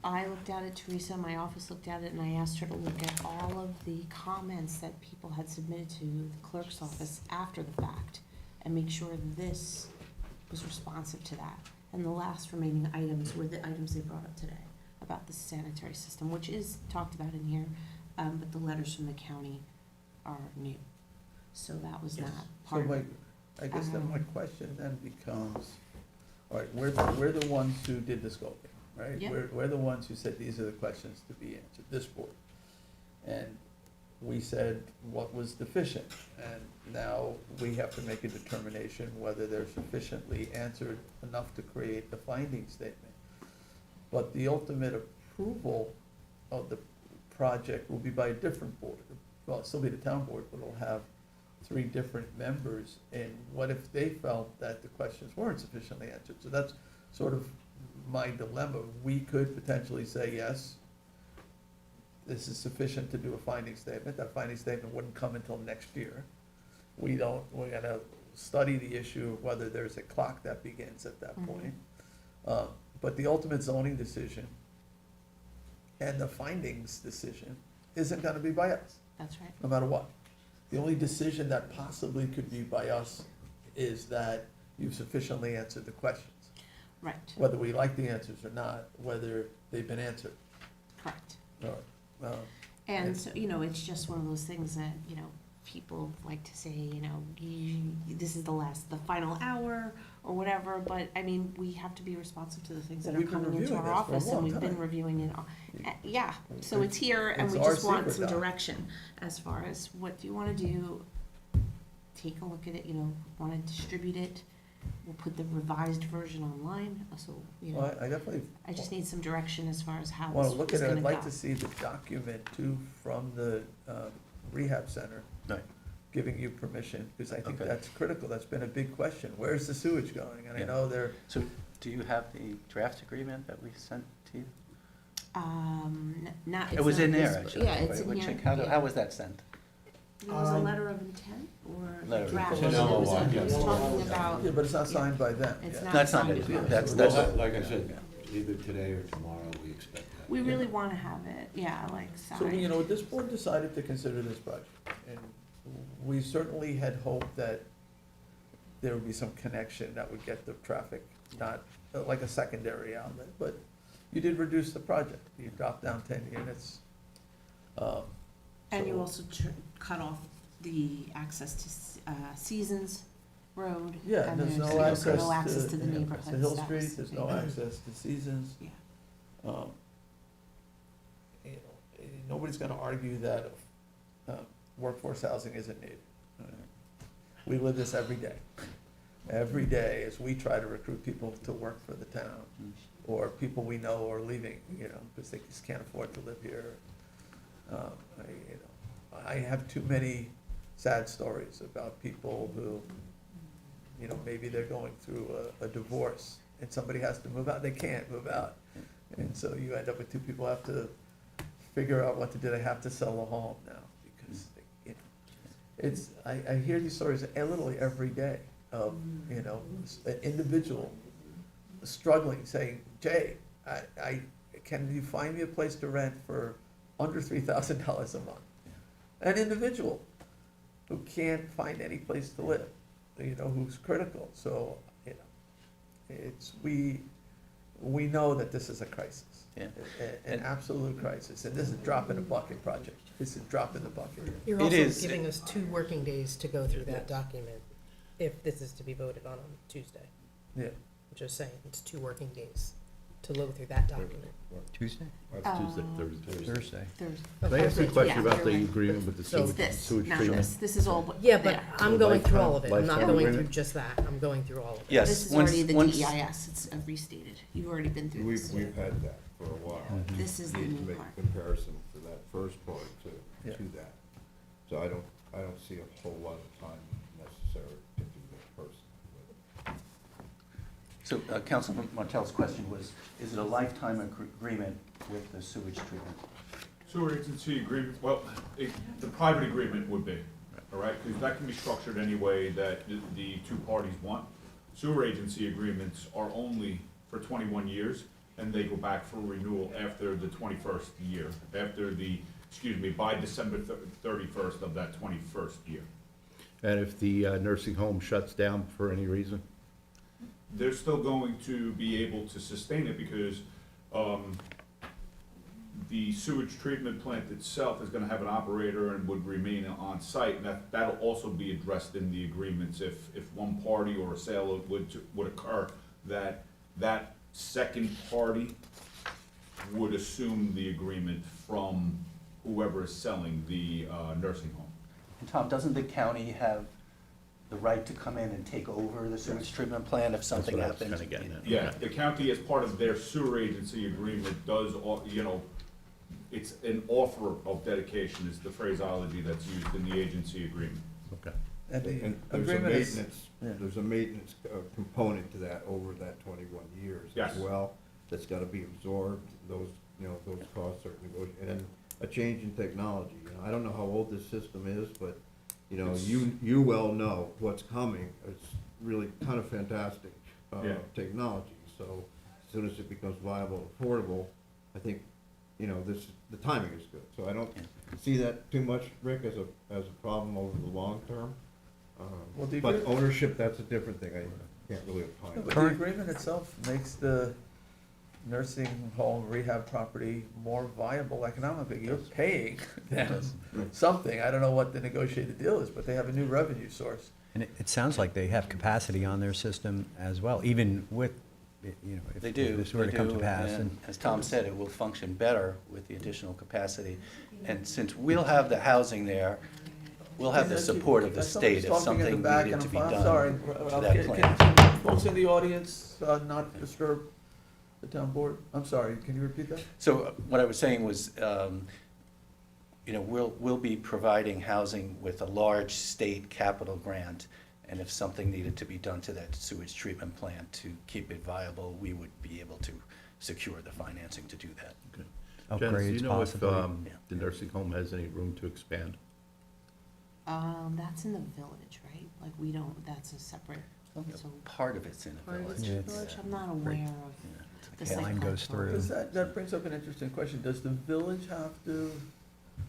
I looked at it, Teresa, my office looked at it, and I asked her to look at all of the comments that people had submitted to the clerk's office after the fact, and make sure this was responsive to that. And the last remaining items were the items they brought up today, about the sanitary system, which is talked about in here, but the letters from the county are new. So that was not part of it. I guess then my question then becomes, all right, we're the ones who did the scoping, right? Yep. We're the ones who said these are the questions to be answered, this board. And we said what was deficient, and now we have to make a determination whether they're sufficiently answered enough to create the finding statement. But the ultimate approval of the project will be by a different board. Well, it'll still be the town board, but it'll have 3 different members, and what if they felt that the questions weren't sufficiently answered? So that's sort of my dilemma. We could potentially say, yes, this is sufficient to do a finding statement. That finding statement wouldn't come until next year. We're gonna study the issue of whether there's a clock that begins at that point. But the ultimate zoning decision and the findings decision isn't gonna be by us, That's right. no matter what. The only decision that possibly could be by us is that you've sufficiently answered the questions. Right, Whether we like the answers or not, whether they've been answered. correct. All right. And Yes. so, it's just one of those things that, people like to say, this is the final hour or whatever, but I mean, we have to be responsive to the things that Well, are we've been coming into reviewing our this for a office, and long we've been time. reviewing it. Yeah, so it's here, and It's we our just want secret some document. direction as far as what do you wanna do? Take a look at it, wanna distribute it, we'll put the revised version online, so, Well, I definitely I just need some direction as far as how wanna this look is at it. gonna I'd go. like to see the document too from the rehab center, Right. giving you permission, because I think Okay. that's critical. That's been a big question. Where's the sewage going? And I Yeah. know they're, So do you have the draft agreement that we sent to you? Not. It it's was not in there, this- actually. Yeah, it's in Which- here. How yeah. how was that sent? It was a letter of intent or Letter a of draft. intent. It was LOI, it was yes. talking about, yeah, but it's not signed by them. It's yet. not. That's not signed it. by us. That's, Well, like I said, yeah. either today or tomorrow, we expect that. We really wanna have it, So, signed. this board decided to consider this project, and we certainly had hoped that there would be some connection that would get the traffic, not like a secondary outlet, but you did reduce the project. You dropped down 10 units. And you so- also cut off the access to, Seasons Road. Yeah, and there's no no access access to, to the you know, neighborhoods. to Hill That Street, was- there's no access to Seasons. Yeah. Um, Nobody's gonna argue that workforce housing isn't needed. We live this every day. Every day as we try to recruit people to work for the town, or people we know are leaving, because they just can't afford to live here. I have too many sad stories about people who, maybe they're going through a divorce, and somebody has to move out, they can't move out. And so you end up with 2 people who have to figure out what to do, they have to sell a home now, because, I hear these stories literally every day of, an individual struggling, saying, Jay, can you find me a place to rent for under $3,000 a month? An individual who can't find any place to live, who's critical, so, we know that this is a crisis. Yeah. An absolute crisis, and this is a drop in the bucket project. This is a drop in the bucket. You're It also is. giving us 2 working days to go through that document, if this is to be voted on Tuesday. Yeah. I'm just saying, it's 2 working days. to look through that document. Tuesday? That's Tuesday, Thursday? There's, Can I ask you a question Yeah, about the you're right. agreement with the So- it's sewage this, sewage not treatment? this is all what. Yeah, but there. I'm going through all Lifetime- of it. I'm not lifetime going through agreement? just that. I'm going through all of it. Yes. This is once- already the once- DEIS, it's restated, you've already been through this. We've had that for a while. This is the Need new to make part. a comparison for that first part Yeah. to that. So I don't see a whole lot of time necessary to do that personally. So Councilman Martell's question was, is it a lifetime agreement with the sewage treatment? Sewer agency agreement, well, the private agreement would be, all right, because that can be structured any way that the two parties want. Sewer agency agreements are only for 21 years, and they go back for renewal after the 21st year, by December 31st of that 21st year. And if the nursing home shuts down for any reason? They're still going to be able to sustain it because the sewage treatment plant itself is gonna have an operator and would remain on site. And that'll also be addressed in the agreements if one party or a sale would occur, that second party would assume the agreement from whoever is selling the nursing home. And Tom, doesn't the county have the right to come in and take over the sewage treatment plant if something That's what I was happens? kinda getting at. Yeah, the county, as part of their sewer agency agreement, does, it's an offer of dedication is the phraseology that's used in the agency agreement. Okay. And the And there's a agreement is, maintenance, yeah. there's a maintenance component to that over that 21 years Yes. as well. That's gotta be absorbed, those costs are negotiated, and a change in technology. I don't know how old this system is, but, It's- you well know what's coming. It's really kind of fantastic, Yeah. technology. So as soon as it becomes viable, affordable, I think, the timing is good. So I don't see that too much, Rick, as a problem over the long term. Well, the But agreement- ownership, that's a different thing. I can't really No, opine. but the agreement itself makes the nursing home rehab property more viable economically. You're paying them something. I don't know what the negotiated deal is, but they have a new revenue source. And it sounds like they have capacity on their system as well, even with, if They do, this were they to come to do, pass. and as Tom said, it will function better with the additional capacity. And since we'll have the housing there, we'll have the support of the state if Somebody's talking in the something back, needed and to be I'm done sorry. to that plant. Can folks in the audience not disturb the town board? I'm sorry, can you repeat that? So what I was saying was, we'll be providing housing with a large state capital grant. And if something needed to be done to that sewage treatment plant to keep it viable, we would be able to secure the financing to do that. Janice, do Upgrades you know if possibly. Yeah. the nursing home has any room to expand? That's in the village, right? Like, we don't, that's a separate, so. Part of it's in a Part of village. it's Yeah, it's- village, I'm not aware Yeah. of the Okay. site Line plan goes for it. through. Does that brings up an interesting question. Does the village have to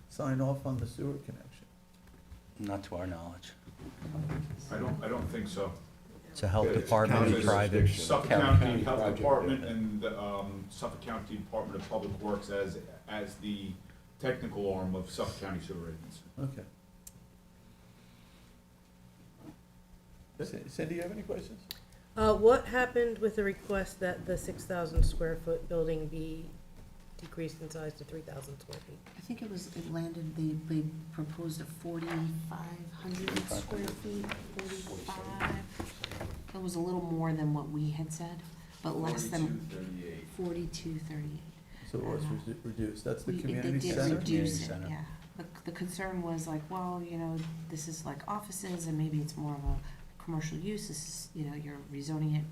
sign off on the sewer connection? Not to our knowledge. I don't think so. It's a health It's department, county and private. jurisdiction. Suffolk County County Health project, Department yeah. and Suffolk County Department of Public Works as the technical arm of Suffolk County Sewer Agency. Okay. Cindy, you have any questions? What happened with the request that the 6,000 square foot building be decreased in size to 3,000 square feet? I think it landed, they proposed a 4,500 square feet, 45. It was a little more than what we had said, but less than 4238. So it was reduced. That's the They community did center? reduce it, Center. yeah. The concern was like, well, this is like offices and maybe it's more of a commercial use. This is, you're rezoning it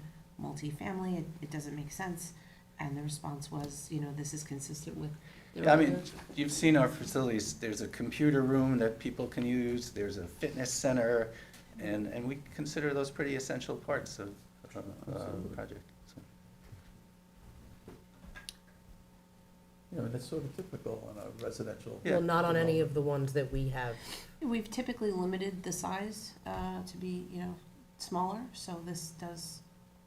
multifamily, it doesn't make sense. And the response was, this is consistent with their Yeah, I mean, other- you've seen our facilities, there's a computer room that people can use, there's a fitness center, and we consider those pretty essential parts of the project. So, That's sort of typical on a residential. Yeah. Well, not on any of the ones that we have. We've typically limited the size to be, smaller, so this does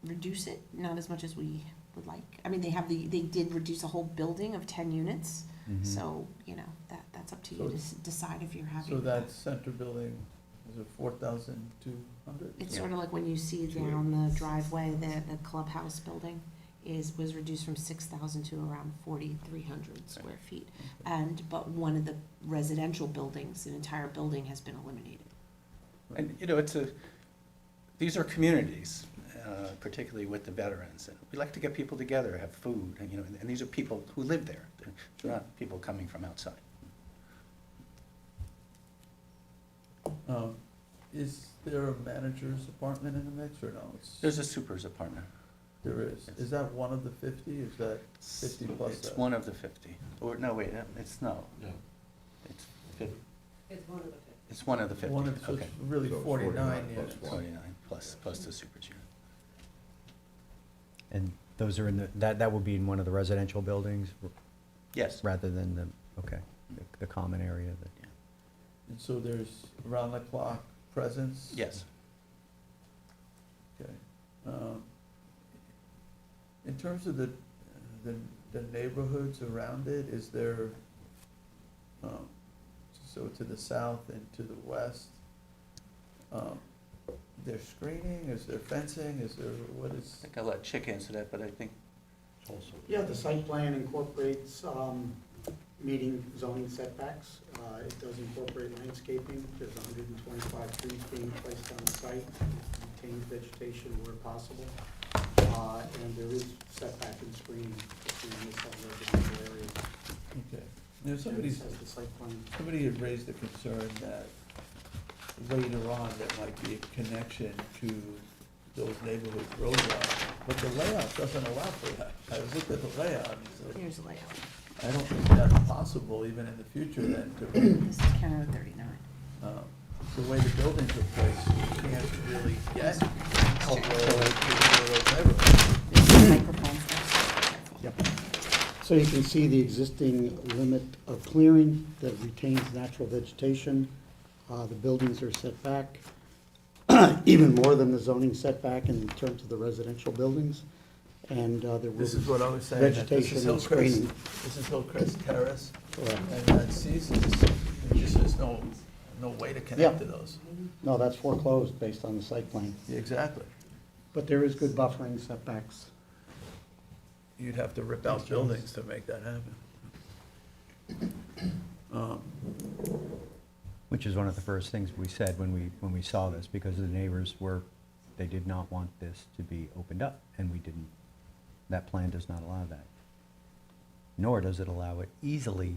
reduce it, not as much as we would like. I mean, they did reduce a whole building of 10 units, so, that's up to you to decide if you're happy So with that center building, is it 4,200? It's sort of like when you see down the driveway, the clubhouse building, was reduced from 6,000 to around 4,300 square feet. But one of the residential buildings, an entire building has been eliminated. And, these are communities, particularly with the veterans. And we like to get people together, have food, and these are people who live there. They're not people coming from outside. Is there a manager's apartment in the mix, or no? There's a super's apartment. There is. Yes. Is that one of the 50? Is that 50 plus It's that? one of the 50. Or, no, wait, it's no. No. It's 50. It's one of the 50. It's one of the 50. One of, so Okay. it's really So it's 49 49 units. plus 49 plus the super's unit. And those are in that would be in one of the residential buildings Yes. rather than the common area that. And so there's round-the-clock presence? Yes. Okay. In terms of the neighborhoods around it, is there, so to the south and to the west, there's screening, is there fencing, is there, what I is? think I'll let Chick answer that, but I think, It's also. Yeah, the site plan incorporates meeting zoning setbacks. It does incorporate landscaping. There's 125 trees being placed on the site, retained vegetation where possible. And there is setback and screening between this whole residential area. Okay. Now, somebody As the site plan. had raised a concern that later on there might be a connection to those neighborhood road lots, but the layout doesn't allow for that. I looked at the layout, and so Here's the layout. I don't think that's possible even in the future then to, This is County Road 39. the way the buildings are placed, you can't really get Elk Road to those neighborhoods. Microphones. Yep. So you can see the existing limit of clearing that retains natural vegetation. The buildings are set back, even more than the zoning setback in terms of the residential buildings. And there will This be is what I was saying, that this vegetation is and Hillcrest, screening. this is Hillcrest Terrace, Correct. and that ceases, there just is no way to connect to Yeah. those. No, that's foreclosed based on the site plan. Yeah, exactly. But there is good buffering setbacks. You'd have to rip out buildings to make that happen. Which is one of the first things we said when we saw this, because the neighbors they did not want this to be opened up, and we didn't, that plan does not allow that. Nor does it allow it easily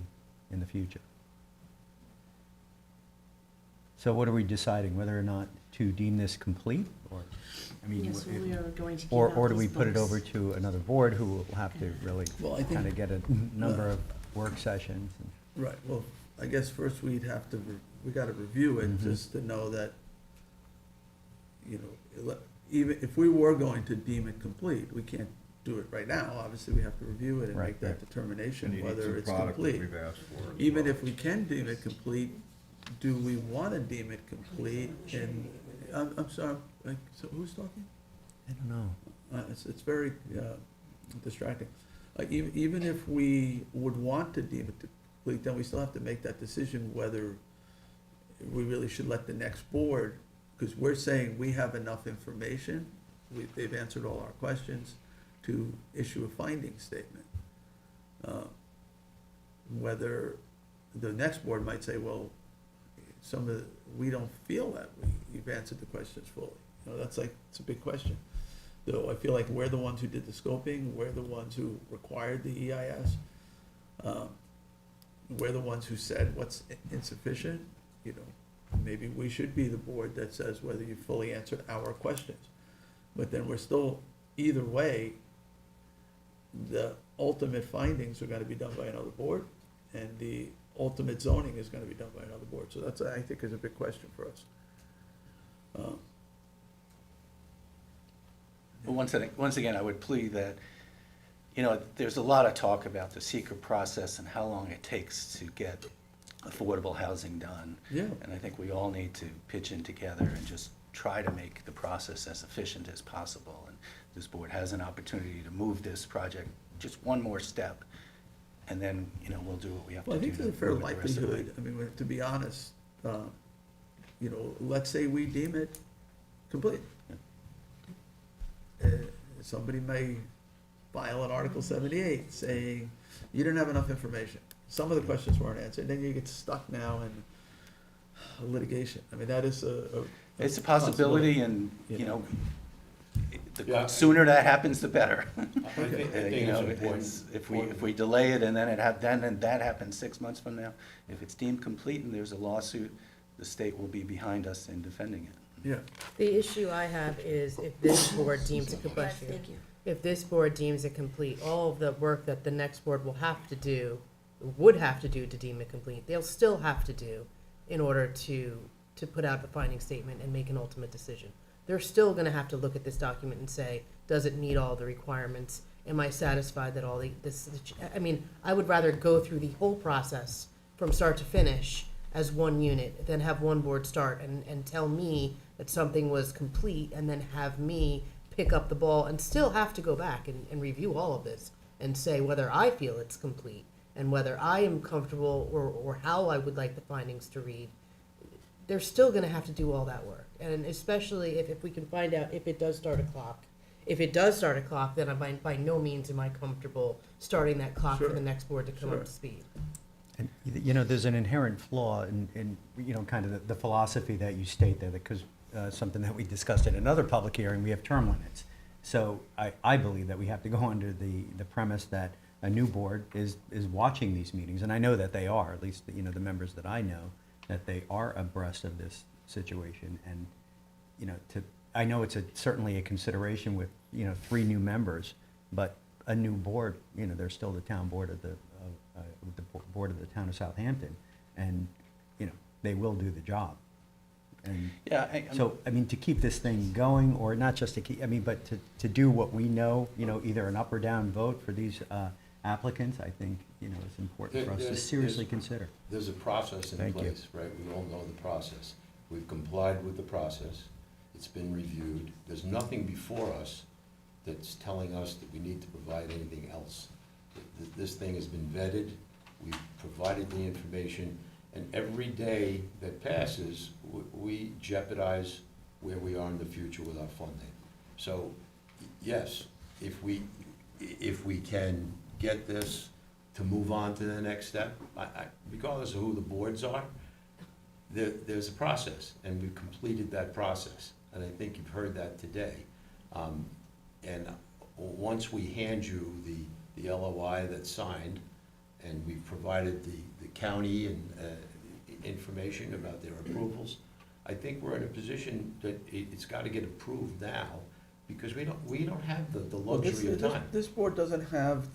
in the future. So what are we deciding, whether or not to deem this complete, or, I mean, Yes, we are going to give or out do we these put it books. over to another board who will have to really Well, I think- kind of get a number of work sessions? and- Right, well, I guess first we'd have to, we gotta review it, Mhm. just to know that, even if we were going to deem it complete, we can't do it right now, obviously we have to review it and Right, make that right. And determination you need whether some it's product that complete. we've asked for as Even well. if we can deem it complete, do we wanna deem it complete? And, I'm sorry, so who's talking? I don't know. It's very distracting. Even if we would want to deem it complete, then we still have to make that decision whether we really should let the next board, because we're saying we have enough information, they've answered all our questions, to issue a finding statement. Whether the next board might say, well, we don't feel that you've answered the questions fully. That's it's a big question. Though I feel like we're the ones who did the scoping, we're the ones who required the EIS. We're the ones who said what's insufficient, maybe we should be the board that says whether you fully answered our questions. But then we're still, either way, the ultimate findings are gonna be done by another board, and the ultimate zoning is gonna be done by another board. So that's, I think, is a big question for us. But once again, I would plead that, there's a lot of talk about the secret process and how long it takes to get affordable housing done. Yeah. And I think we all need to pitch in together and just try to make the process as efficient as possible. And this board has an opportunity to move this project just one more step, and then, we'll do what we have to Well, I do think to there's a fair move it the rest of the way. likelihood, to be honest, let's say we deem it complete. Somebody may file an Article 78 saying you didn't have enough information. Some of the questions weren't answered, then you get stuck now in litigation. I mean, that is It's a possibility, and, Yeah. you know, Yeah. the sooner that happens, the better. I think You it's know, important. it's- if we delay it and then that happens 6 months from now, if it's deemed complete and there's a lawsuit, the state will be behind us in defending it. Yeah, The issue I have is if this board deems it complete, if this board deems it complete, all of the work that the next board will have to do, would have to do to deem it complete, they'll still have to do in order to put out the finding statement and make an ultimate decision. They're still gonna have to look at this document and say, does it meet all the requirements? Am I satisfied that I mean, I would rather go through the whole process from start to finish as one unit than have one board start and tell me that something was complete and then have me pick up the ball and still have to go back and review all of this and say whether I feel it's complete and whether I am comfortable or how I would like the findings to read. They're still gonna have to do all that work. And especially if we can find out if it does start a clock. If it does start a clock, then by no means am I comfortable starting that clock for Sure. the next board to come Sure. up to speed. And, you know, there's an inherent flaw in you know, kind of the philosophy that you state there, because something that we discussed at another public hearing, we have term limits. So I believe that we have to go under the premise that a new board is watching these meetings, and I know that they are, at least, you know, the members that I know, that they are abreast of this situation, and, you know, I know it's certainly a consideration with, you know, 3 new members, but a new board, you know, they're still the town board of the board of the town of Southampton, and, you know, they will do the job. And Yeah, so, I mean, to keep this thing going, or not just to keep, I mean, but to do what we know, you know, either an up or down vote for these applicants, I think, you know, it's important for us to There's- seriously consider. There's a process in Thank you. place, right? We all know the process. We've complied with the process. It's been reviewed. There's nothing before us that's telling us that we need to provide anything else. This thing has been vetted, we've provided the information, and every day that passes, we jeopardize where we are in the future with our funding. So, yes, if we can get this to move on to the next step, regardless of who the boards are, there's a process, and we've completed that process, and I think you've heard that today. And once we hand you the LOI that's signed, and we've provided the county and information about their approvals, I think we're in a position that it's gotta get approved now, because we don't have the luxury of time. This board doesn't have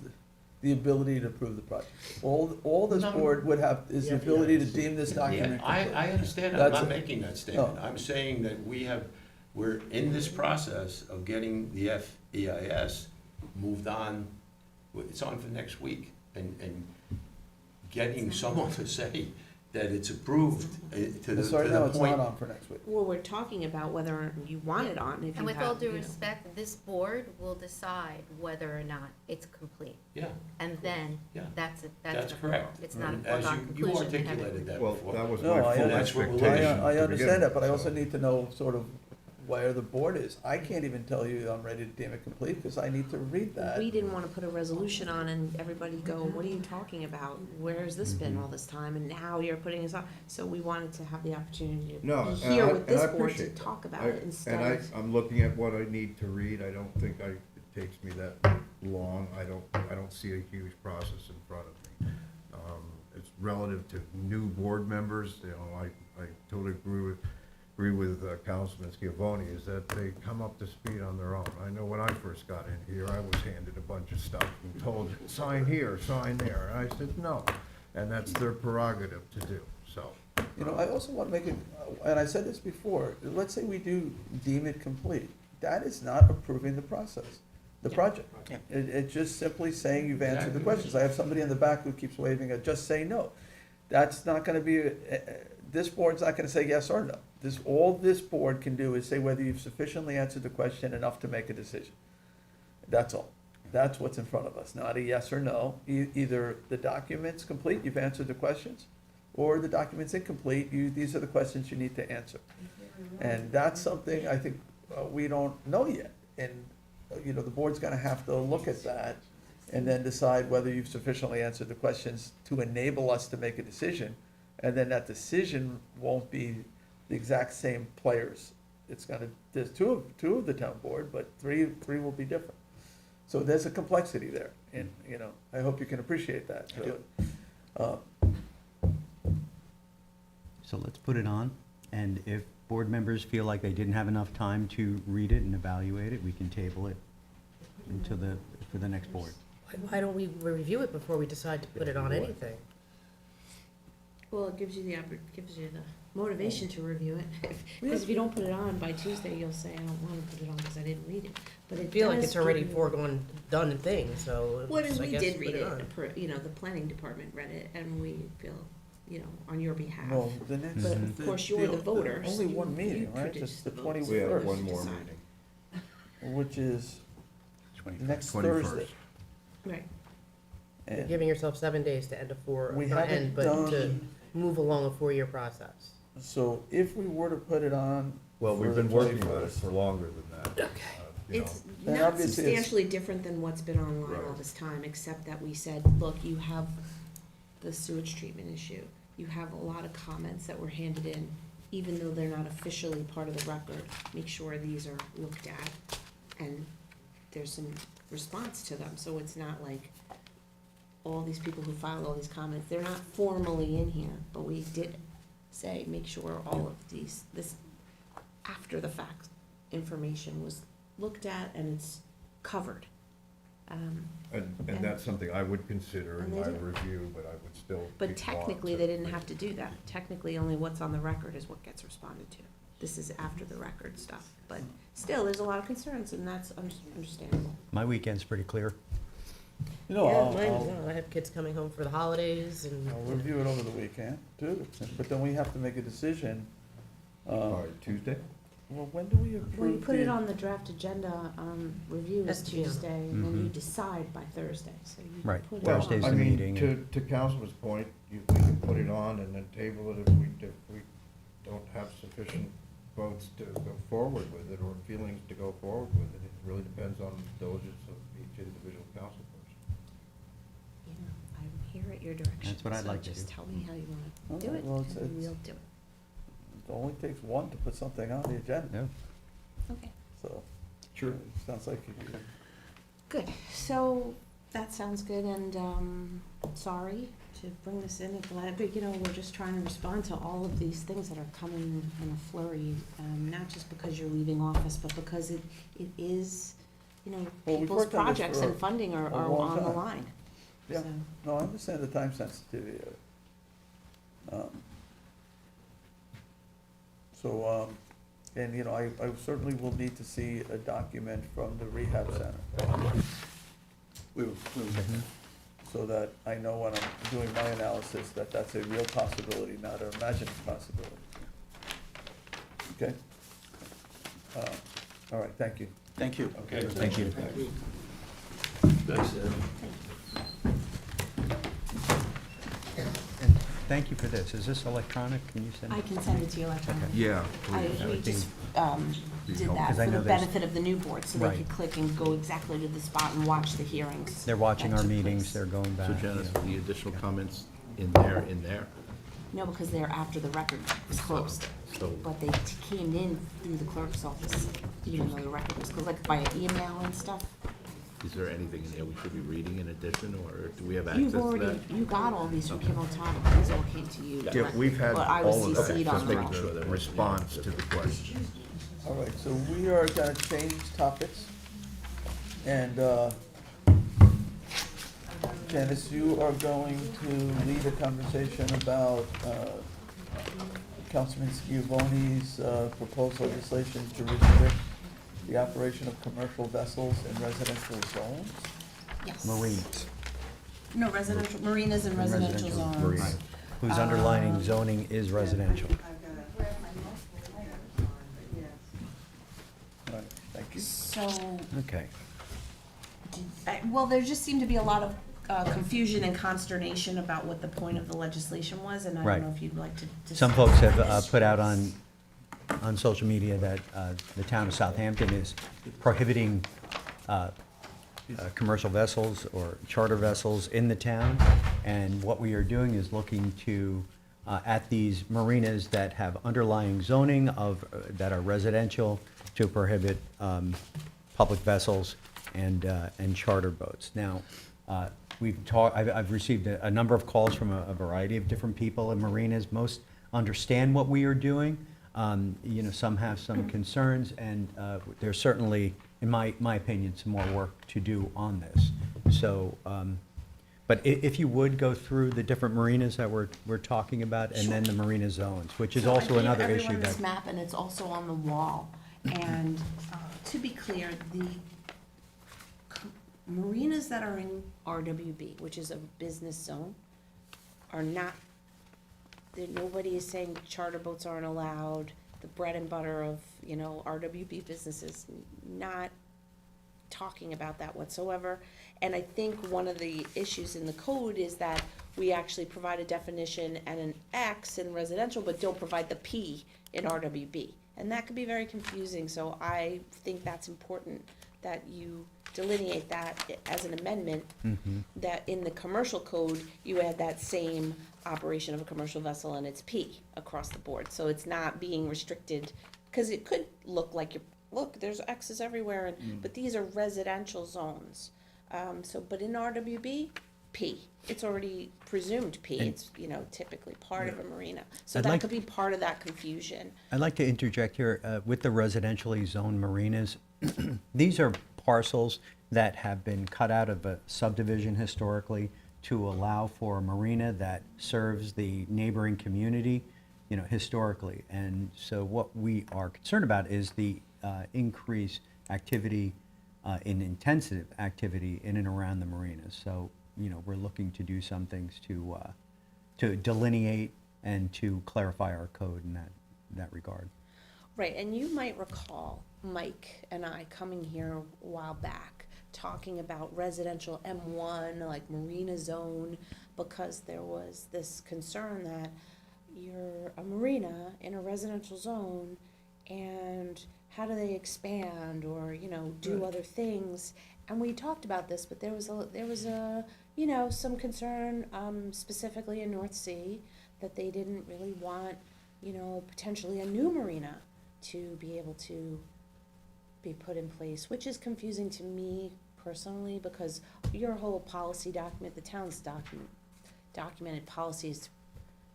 the ability to approve the project. All this No. board would have is the Yeah. ability to deem this Yeah, document complete. I understand that, I'm That's not it. making that statement. No. I'm saying that we're in this process of getting the FEIS moved on, it's on for next week, and getting someone to say that it's approved to the Sorry, no, it's not point. on for next week. Well, we're talking about whether you want it on, if you have. And with all due you know. respect, this board will decide whether or not it's complete. Yeah, And then, Yeah. that's it, that's that's the correct. It's not a As foregone you conclusion. They haven't- articulated that Well, before. that was No, my I full that's what we're expectation. I to understand begin that, but I with, also so. need to know sort of where the board is. I can't even tell you I'm ready to deem it complete, because I need to read that. We didn't wanna put a resolution on and everybody go, what are you talking about? Where's this been all this time? And now you're putting this on. So we wanted to have the opportunity to No, be and here I- with and this I board to appreciate that. talk about it instead And of. I'm looking at what I need to read, I don't think it takes me that long, I don't see a huge process in front of me. It's relative to new board members, you know, I totally agree with Councilman Schiavone, is that they come up to speed on their own. I know when I first got in here, I was handed a bunch of stuff and told, sign here, sign there, and I said, no, and that's their prerogative to do, so. You know, I also want to make it, and I said this before, let's say we do deem it complete. That is not approving the process, the project. Yeah. It's just simply saying you've answered the Exactly. questions. I have somebody in the back who keeps waving a just say no. That's not gonna be, this board's not gonna say yes or no. All this board can do is say whether you've sufficiently answered the question enough to make a decision. That's all. That's what's in front of us, not a yes or no. Either the document's complete, you've answered the questions, or the document's incomplete, these are the questions you need to answer. And that's something I think we don't know yet. And you know, the board's gonna have to look at that and then decide whether you've sufficiently answered the questions to enable us to make a decision. And then that decision won't be the exact same players. It's gonna, there's two of the town board, but three will be different. So there's a complexity there, and, you know, I hope you can appreciate that, really. So let's put it on, and if board members feel like they didn't have enough time to read it and evaluate it, we can table it for the next board. Why don't we review it before we decide to put it on anything? Well, it gives you gives you the motivation to review it. Because if you don't put it on by Tuesday, you'll say, I don't wanna put it on because I didn't read it. But I it feel like does it's already give you- foregone, done thing, so Well, and I we guess did put read on. it, you know, the planning department read it, and we feel, you know, on your behalf. Well, the next. But of course, you're the voter, so Only you- one you meeting, right, produce just the the votes. 21st. We have one First more decide. meeting. Which is 21st. next 21st. Thursday. Right. You're And giving yourself 7 days to end a We not haven't end, but to done- move along a 4-year process. so if we were to put it on. Well, for we've the been working on it 21st, for longer than that. Okay. It's And not obviously it's- substantially different than what's been online all Right. this time, except that we said, look, you have the sewage treatment issue. You have a lot of comments that were handed in, even though they're not officially part of the record. Make sure these are looked at and there's some response to them, so it's not like all these people who filed all these comments, they're not formally in here, but we did say, make sure all of this after the fact information was looked at and it's covered. And that's something I would consider in And they my did. review, but I would still. But want technically, to they didn't make have to do that. Technically, only what's on the record is what gets responded to. This is after the record stuff, but still, there's a lot of concerns, and that's understandable. My weekend's pretty clear. You know, Yeah, I'll, mine as I'll, well. I have kids coming home for the holidays and. I'll review it over the weekend too, but then we have to make a decision. All right, Tuesday? Well, when do we approve? Well, you put it the- on the draft agenda, review is SPM. Tuesday, and then you Mhm. decide by Thursday, so you Right. put it Well, on. Thursday's I the mean, meeting. to Councilman's point, we can put it on and then table it if we don't have sufficient votes to go forward with it or feelings to go forward with it. It really depends on the diligence of each individual council person. You know, I'm here at your direction. That's what I'd like to So just do. tell me how you wanna do Okay, it, well, it's- and it's- we'll do it. It only takes one to put something on the agenda, Yeah. Okay. so. Sure. it Sounds like you. Good, so that sounds good, and sorry to bring this in, but you know, we're just trying to respond to all of these things that are coming in a flurry, not just because you're leaving office, but because it is, you know, Well, we've people's worked on this projects for and funding are a long on the time. line. Yeah. So, No, I understand the time sensitivity of it. So, and, you know, I certainly will need to see a document from the rehab center, We will take that. so that I know when I'm doing my analysis, that that's a real possibility, not an imagined possibility. Okay? All right, thank you. Thank you. Okay. Thank you. Thanks, Ed. And thank you for this. Is this electronic? Can you send it? I can send it to you electronically. Yeah. We would be- just, did helpful. that 'Cause I for the know there's- benefit of the new board, so they Right. could click and go exactly to the spot and watch the hearings. They're watching that our took meetings, place. they're going back. So Janice, yeah. the additional comments in there? No, because they're after the record was closed. So, But they came in through the clerk's office, even though the record was closed, like by email and stuff. is there anything in there we should be reading in addition, or do we have access You've to already, that? you got all these from Kim O'Tonic, these all came to you Yeah, directly. we've had But I was all of that, CC'd just on making them. sure that response to the question. All right, so we are gonna change topics, and, Janice, you are going to lead a conversation about, Councilman Schiavone's, proposed legislation to restrict the operation of commercial vessels in residential zones. Yes. Marines, No, residential, marinas and residential zones. Right. Whose underlining zoning is residential. All right, thank you. So, Okay. well, there just seemed to be a lot of confusion and consternation about what the point of the legislation was, and I Right. don't know if you'd like to discuss. Some folks have this. put out on social media that the town of Southampton is prohibiting commercial vessels or charter vessels in the town. And what we are doing is looking to, at these marinas that have underlying zoning that are residential, to prohibit public vessels and charter boats. Now, I've received a number of calls from a variety of different people in marinas. Most understand what we are doing. Some have some concerns, and there's certainly, in my opinion, some more work to do on this. So, but if you would go through the different marinas that we're talking about, and then the marina zones, which is So also another I gave issue everyone this that. map, and it's also on the wall. And to be clear, the marinas that are in RWB, which is a business zone, are not, nobody is saying charter boats aren't allowed. The bread and butter of, RWB businesses, not talking about that whatsoever. And I think one of the issues in the code is that we actually provide a definition and an X in residential, but don't provide the P in RWB. And that could be very confusing, so I think that's important that you delineate that as an amendment, that in the commercial code, you add that same operation of a commercial vessel and it's P across the board. So it's not being restricted, because it could look like look, there's X's everywhere, but these are residential zones. But in RWB, P. It's already presumed P. It's, typically part of a marina. So that could be part of that confusion. I'd like to interject here with the residentially zoned marinas. These are parcels that have been cut out of a subdivision historically to allow for a marina that serves the neighboring community, historically. And so what we are concerned about is the increased activity, in intensive activity in and around the marinas. So, we're looking to do some things to delineate and to clarify our code in that regard. Right, and you might recall Mike and I coming here a while back, talking about residential M1, like marina zone, because there was this concern that you're a marina in a residential zone, and how do they expand or, do other things? And we talked about this, but there was some concern, specifically in North Sea, that they didn't really want, potentially a new marina to be able to be put in place, which is confusing to me personally, because your whole policy document, the town's documented policies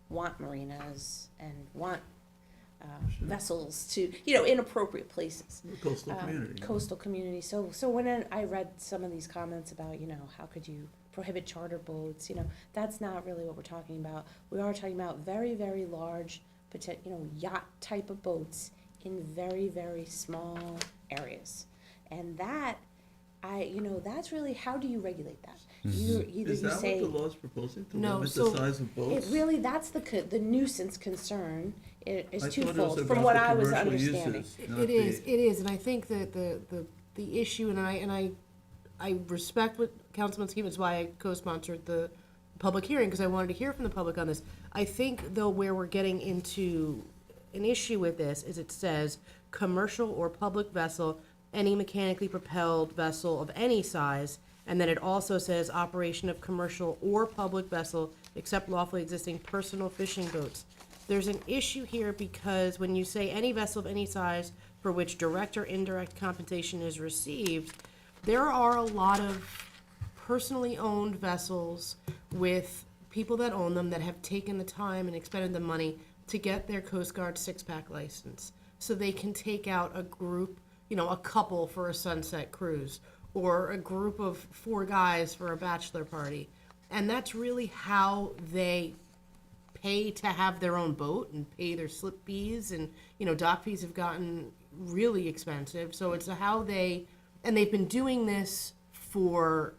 want marinas and want vessels to, in appropriate places. Coastal community. Coastal community. So when I read some of these comments about, how could you prohibit charter boats, that's not really what we're talking about. We are talking about very, very large, yacht type of boats in very, very small areas. And that, that's really, how do you regulate that? Is that what the law is proposing, to No, limit so the size of boats? It really, that's the nuisance concern is I thought it was twofold, from about what the I was commercial understanding. uses, not It the- is, and I think that the issue, and I respect what Councilman Stevens, why I co-sponsored the public hearing, because I wanted to hear from the public on this. I think, though, where we're getting into an issue with this is it says commercial or public vessel, any mechanically propelled vessel of any size, and then it also says operation of commercial or public vessel except lawfully existing personal fishing boats. There's an issue here because when you say any vessel of any size for which direct or indirect compensation is received, there are a lot of personally owned vessels with people that own them that have taken the time and expended the money to get their Coast Guard six-pack license. So they can take out a group, a couple for a sunset cruise, or a group of 4 guys for a bachelor party. And that's really how they pay to have their own boat and pay their slip fees. And, dock fees have gotten really expensive. So it's how they've been doing this forever.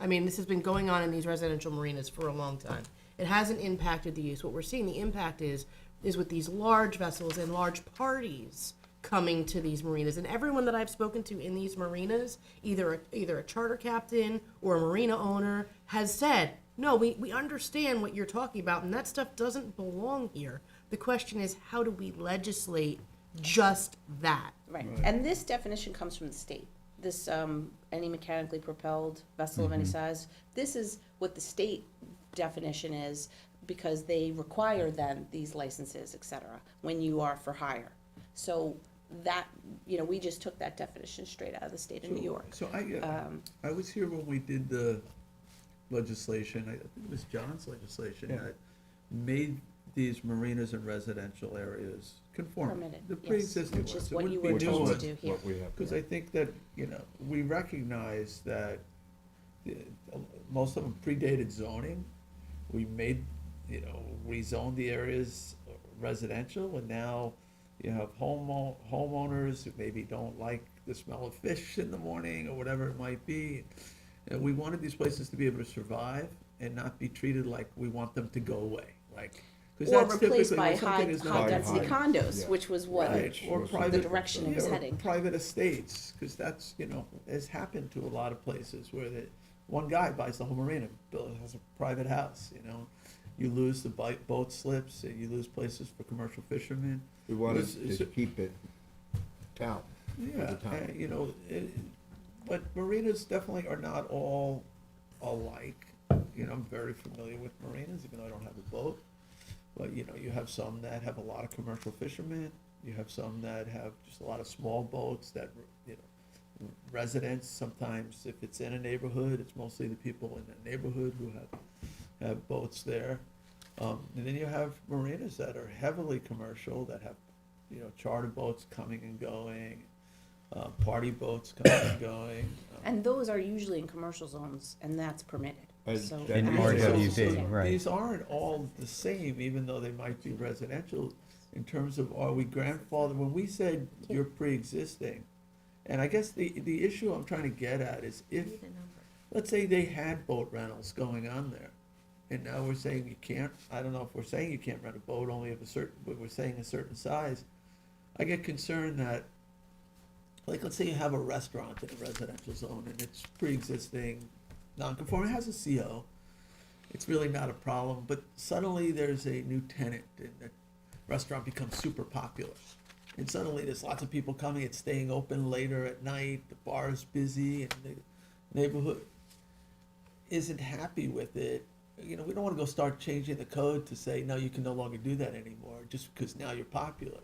I mean, this has been going on in these residential marinas for a long time. It hasn't impacted the use. What we're seeing the impact is with these large vessels and large parties coming to these marinas. And everyone that I've spoken to in these marinas, either a charter captain or a marina owner, has said, no, we understand what you're talking about, and that stuff doesn't belong here. The question is, how do we legislate just that? Right, and this definition comes from the state. any mechanically propelled vessel of any size, this is what the state definition is, because they require then these licenses, et cetera, when you are for hire. So that, we just took that definition straight out of the state of New York. So I was here when we did the legislation, I think it was John's legislation, that made these marinas and residential areas conform. Permitted, The yes, pre-existing which ones. is It what wouldn't you be were new told to ones. do here. What we have. Because I think that, we recognize that most of them predated zoning. We made, rezoned the areas residential, and now you have homeowners who maybe don't like the smell of fish in the morning, or whatever it might be. And we wanted these places to be able to survive and not be treated like we want them to go away, like. 'Cause Or that's replaced typically by when something is not high-density high- condos, yeah. which was what, Right, or private. the direction it was or heading. Private estates, because that's, has happened to a lot of places where one guy buys the whole marina, has a private house, You lose the boat slips, and you lose places for commercial fishermen. We wanted Is to it- keep it town. Yeah, time. but marinas definitely are not all alike. I'm very familiar with marinas, even though I don't have a boat. But, you have some that have a lot of commercial fishermen, you have some that have just a lot of small boats that, residents, sometimes if it's in a neighborhood, it's mostly the people in the neighborhood who have boats there. And then you have marinas that are heavily commercial, that have, charter boats coming and going, party boats coming and going. And those are usually in commercial zones, and that's permitted, And- so. and In that's- RWP, yeah. right. These aren't all the same, even though they might be residential, in terms of, are we grandfathered? When we said you're pre-existing, and I guess the issue I'm trying to get at is if, Need a number. let's say they had boat rentals going on there, and now we're saying you can't, I don't know if we're saying you can't rent a boat only of a certain, but we're saying a certain size. I get concerned that, like, let's say you have a restaurant in a residential zone, and it's pre-existing, non-conforming, it has a CO. It's really not a problem, but suddenly there's a new tenant, and the restaurant becomes super popular. And suddenly there's lots of people coming, it's staying open later at night, the bar is busy, and the neighborhood isn't happy with it. We don't wanna go start changing the code to say, no, you can no longer do that anymore, just because now you're popular.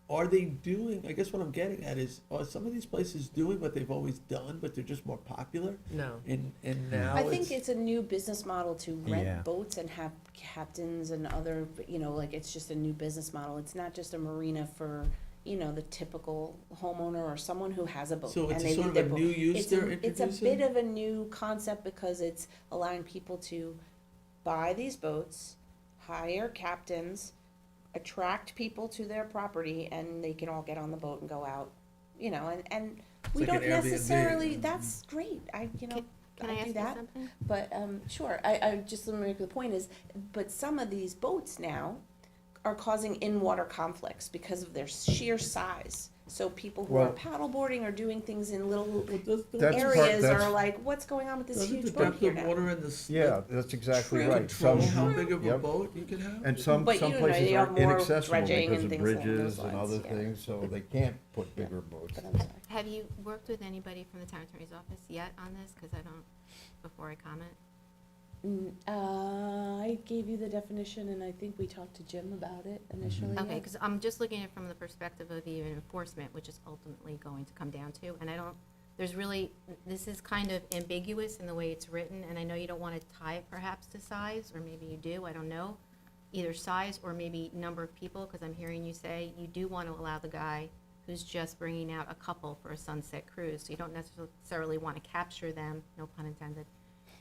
Are they doing, I guess what I'm getting at is, are some of these places doing what they've always done, but they're just more popular? No. And now I think it's a new business model to Yeah. rent boats and have captains and other, it's just a new business model. It's not just a marina for, the typical homeowner or someone who has a boat. So it's and they sort leave of a their new boat. use It's they're It's a introducing? bit of a new concept because it's allowing people to buy these boats, hire captains, attract people to their property, and they can all get on the boat and go out, and we like an don't Airbnb. necessarily, that's great, I Can I do ask you that. something? But, sure, I just let me make the point is, but some of these boats now are causing in-water conflicts because of their sheer size. So people who are Well- paddleboarding or doing things in little Well, That's part- areas are that's- like, what's going on with this doesn't the huge boat depth here of now? water in the slip Yeah, that's exactly right. control Some, how big of a Yep. boat you can have? and some But places they have are more inaccessible dredging because and of things along bridges those and lines, other yeah. things, so they can't put bigger boats. But I'm sorry. Have you worked with anybody from the town attorney's office yet on this? Because I don't, before I comment. I gave you the definition, and I think we talked to Jim about it initially. Okay, yeah. because I'm just looking at it from the perspective of even enforcement, which is ultimately going to come down to, and I don't, there's really, this is kind of ambiguous in the way it's written, and I know you don't want to tie it perhaps to size, or maybe you do, I don't know. Either size or maybe number of people, because I'm hearing you say you do want to allow the guy who's just bringing out a couple for a sunset cruise, so you don't necessarily want to capture them, no pun intended,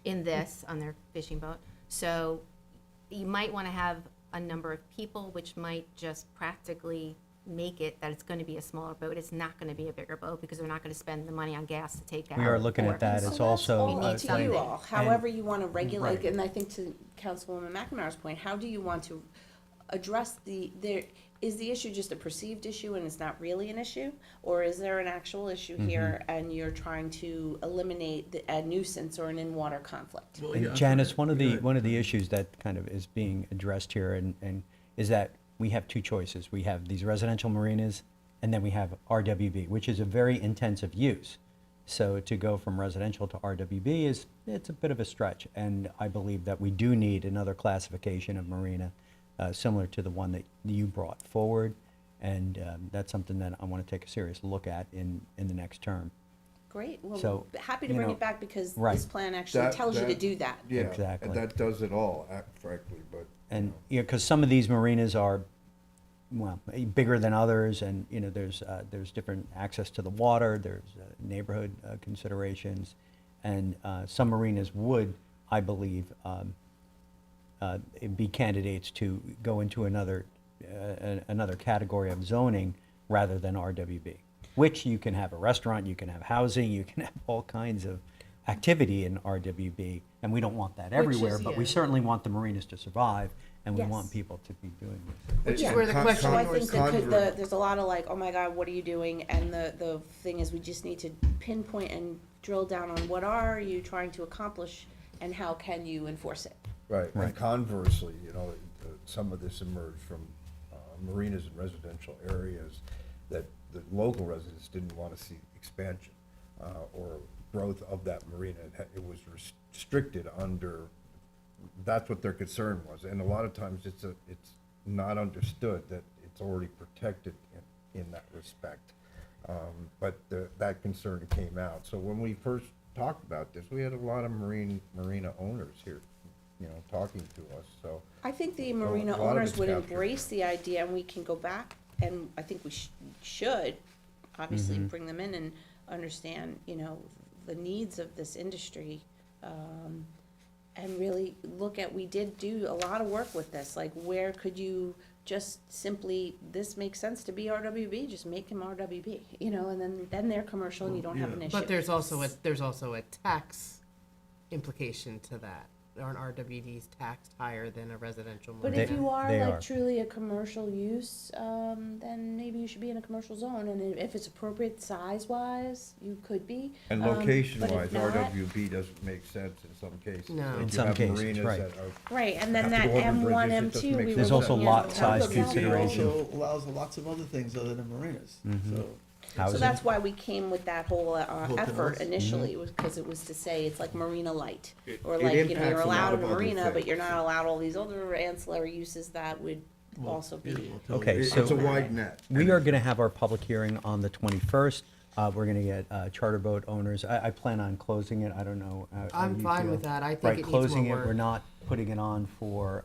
in this, on their fishing boat. So you might want to have a number of people, which might just practically make it that it's going to be a smaller boat. It's not going to be a bigger boat because they're not going to spend the money on gas to take out. We are looking at that. So It's that's also all need up to to you do. all, however you want to regulate, Right. and I think to Councilwoman McNamara's point, how do you want to address is the issue just a perceived issue and it's not really an issue? Or is there an actual issue here and you're trying to eliminate a nuisance or an in-water conflict? Well, And yeah, Janice, one of go ahead. the issues that kind of is being addressed here and is that we have two choices. We have these residential marinas And then we have RWB, which is a very intensive use. So to go from residential to RWB it's a bit of a stretch. And I believe that we do need another classification of marina, similar to the one that you brought forward. And that's something that I want to take a serious look at in the next term. Great, well, So, happy to you bring know, it back because right. this plan actually That- tells you to that- do that. Yeah, Exactly. and that does it all, frankly, but. And, you know, because some of these marinas are, well, bigger than others, and, you know, there's different access to the water, there's neighborhood considerations, and some marinas would, I believe, be candidates to go into another category of zoning rather than RWB, which you can have a restaurant, you can have housing, you can have all kinds of activity in RWB, and we don't want that Which everywhere, is- but we yeah. certainly want the marinas to survive, and we Yes. want people to be doing this. Which is Yeah. where the question So I was think that convert- there's a lot of like, oh my God, what are you doing? And the thing is, we just need to pinpoint and drill down on what are you trying to accomplish and how can you enforce it? Right, Right. and conversely, you know, some of this emerged from marinas in residential areas that the local residents didn't want to see expansion or growth of that marina. It was restricted under, that's what their concern was. And a lot of times it's not understood that it's already protected in that respect. But that concern came out. So when we first talked about this, we had a lot of marina owners here, you know, talking to us, so. I think the A marina lot of owners it's would captured. embrace the idea, and we can go back, and I think we should, obviously, Mm-hmm. bring them in and understand, you know, the needs of this industry, and really look at, we did do a lot of work with this, like, where could you just simply, this makes sense to be RWB, just make them RWB, you know, and then they're commercial and you don't have an Yeah. issue. But there's also a tax implication to that. Aren't RWDs taxed higher than a residential But marina? if you are They like are. truly a commercial use, then maybe you should be in a commercial zone, and if it's appropriate size-wise, you could be. And But if location-wise, not- RWB doesn't make sense in some cases. No. Like In you some have cases, marinas right. that are- Right, and then have to that go over M1, bridges, it doesn't M2, make we were There's sense. also looking lot at size public health. consideration. Also allows lots of other things other than marinas, Mhm. so. So Housing. that's why we came with that whole Whole effort concept. initially, was because it was to say it's like marina light. It- Or it like, you know, impacts you're a lot allowed of a other marina, but you're things. not allowed all these other ancillary uses that would Well, also yeah, be. well, totally. Okay, It's so- a wide net. We are going to have our public hearing on the 21st. We're going to get charter boat owners. I plan on closing it. I don't know. how I'm you fine feel. with that. I think Right, it needs closing more it. work. We're not putting it on for,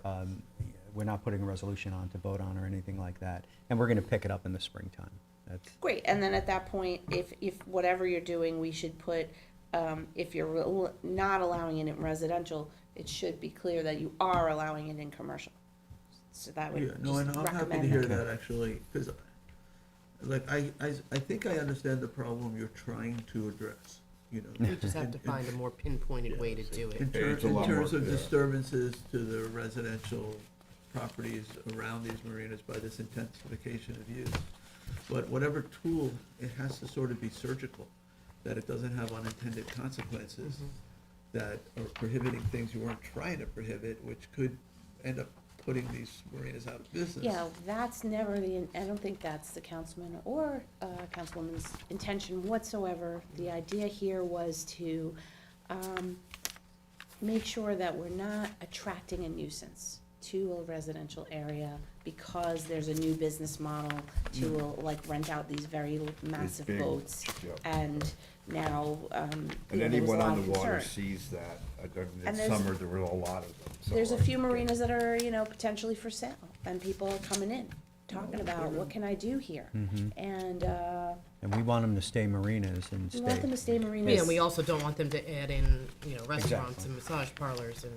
we're not putting a resolution on to vote on or anything like that. And we're going to pick it up in the springtime. That's, Great, and then at that point, if whatever you're doing, we should put, if you're not allowing it in residential, it should be clear that you are allowing it in commercial. So that would Yeah, just no, and I'm happy to recommend hear that. that actually, because, like, I think I understand the problem you're trying to address, you know. We just have to find a more pinpointed way to do it. In It's a lot terms more, of yeah. disturbances to the residential properties around these marinas by this intensification of use. But whatever tool, it has to sort of be surgical, that it doesn't have unintended consequences that are prohibiting things you weren't trying to prohibit, which could end up putting these marinas out of business. Yeah, that's never I don't think that's the councilman or councilwoman's intention whatsoever. The idea here was to make sure that we're not attracting a nuisance to a residential area because there's a new business model to like rent out these very massive big, boats. yeah. And now, And you know, there was a anyone lot on of the water concern. sees that. In And there's- summer, there were a lot of them. so There's a I few get it. marinas that are, you know, potentially for sale, and people are coming in, talking about, what can I do here? And, and we want them to stay marinas and we want them to stay. stay marinas. Yeah, and we also don't want them to add in, you know, restaurants and massage parlors and.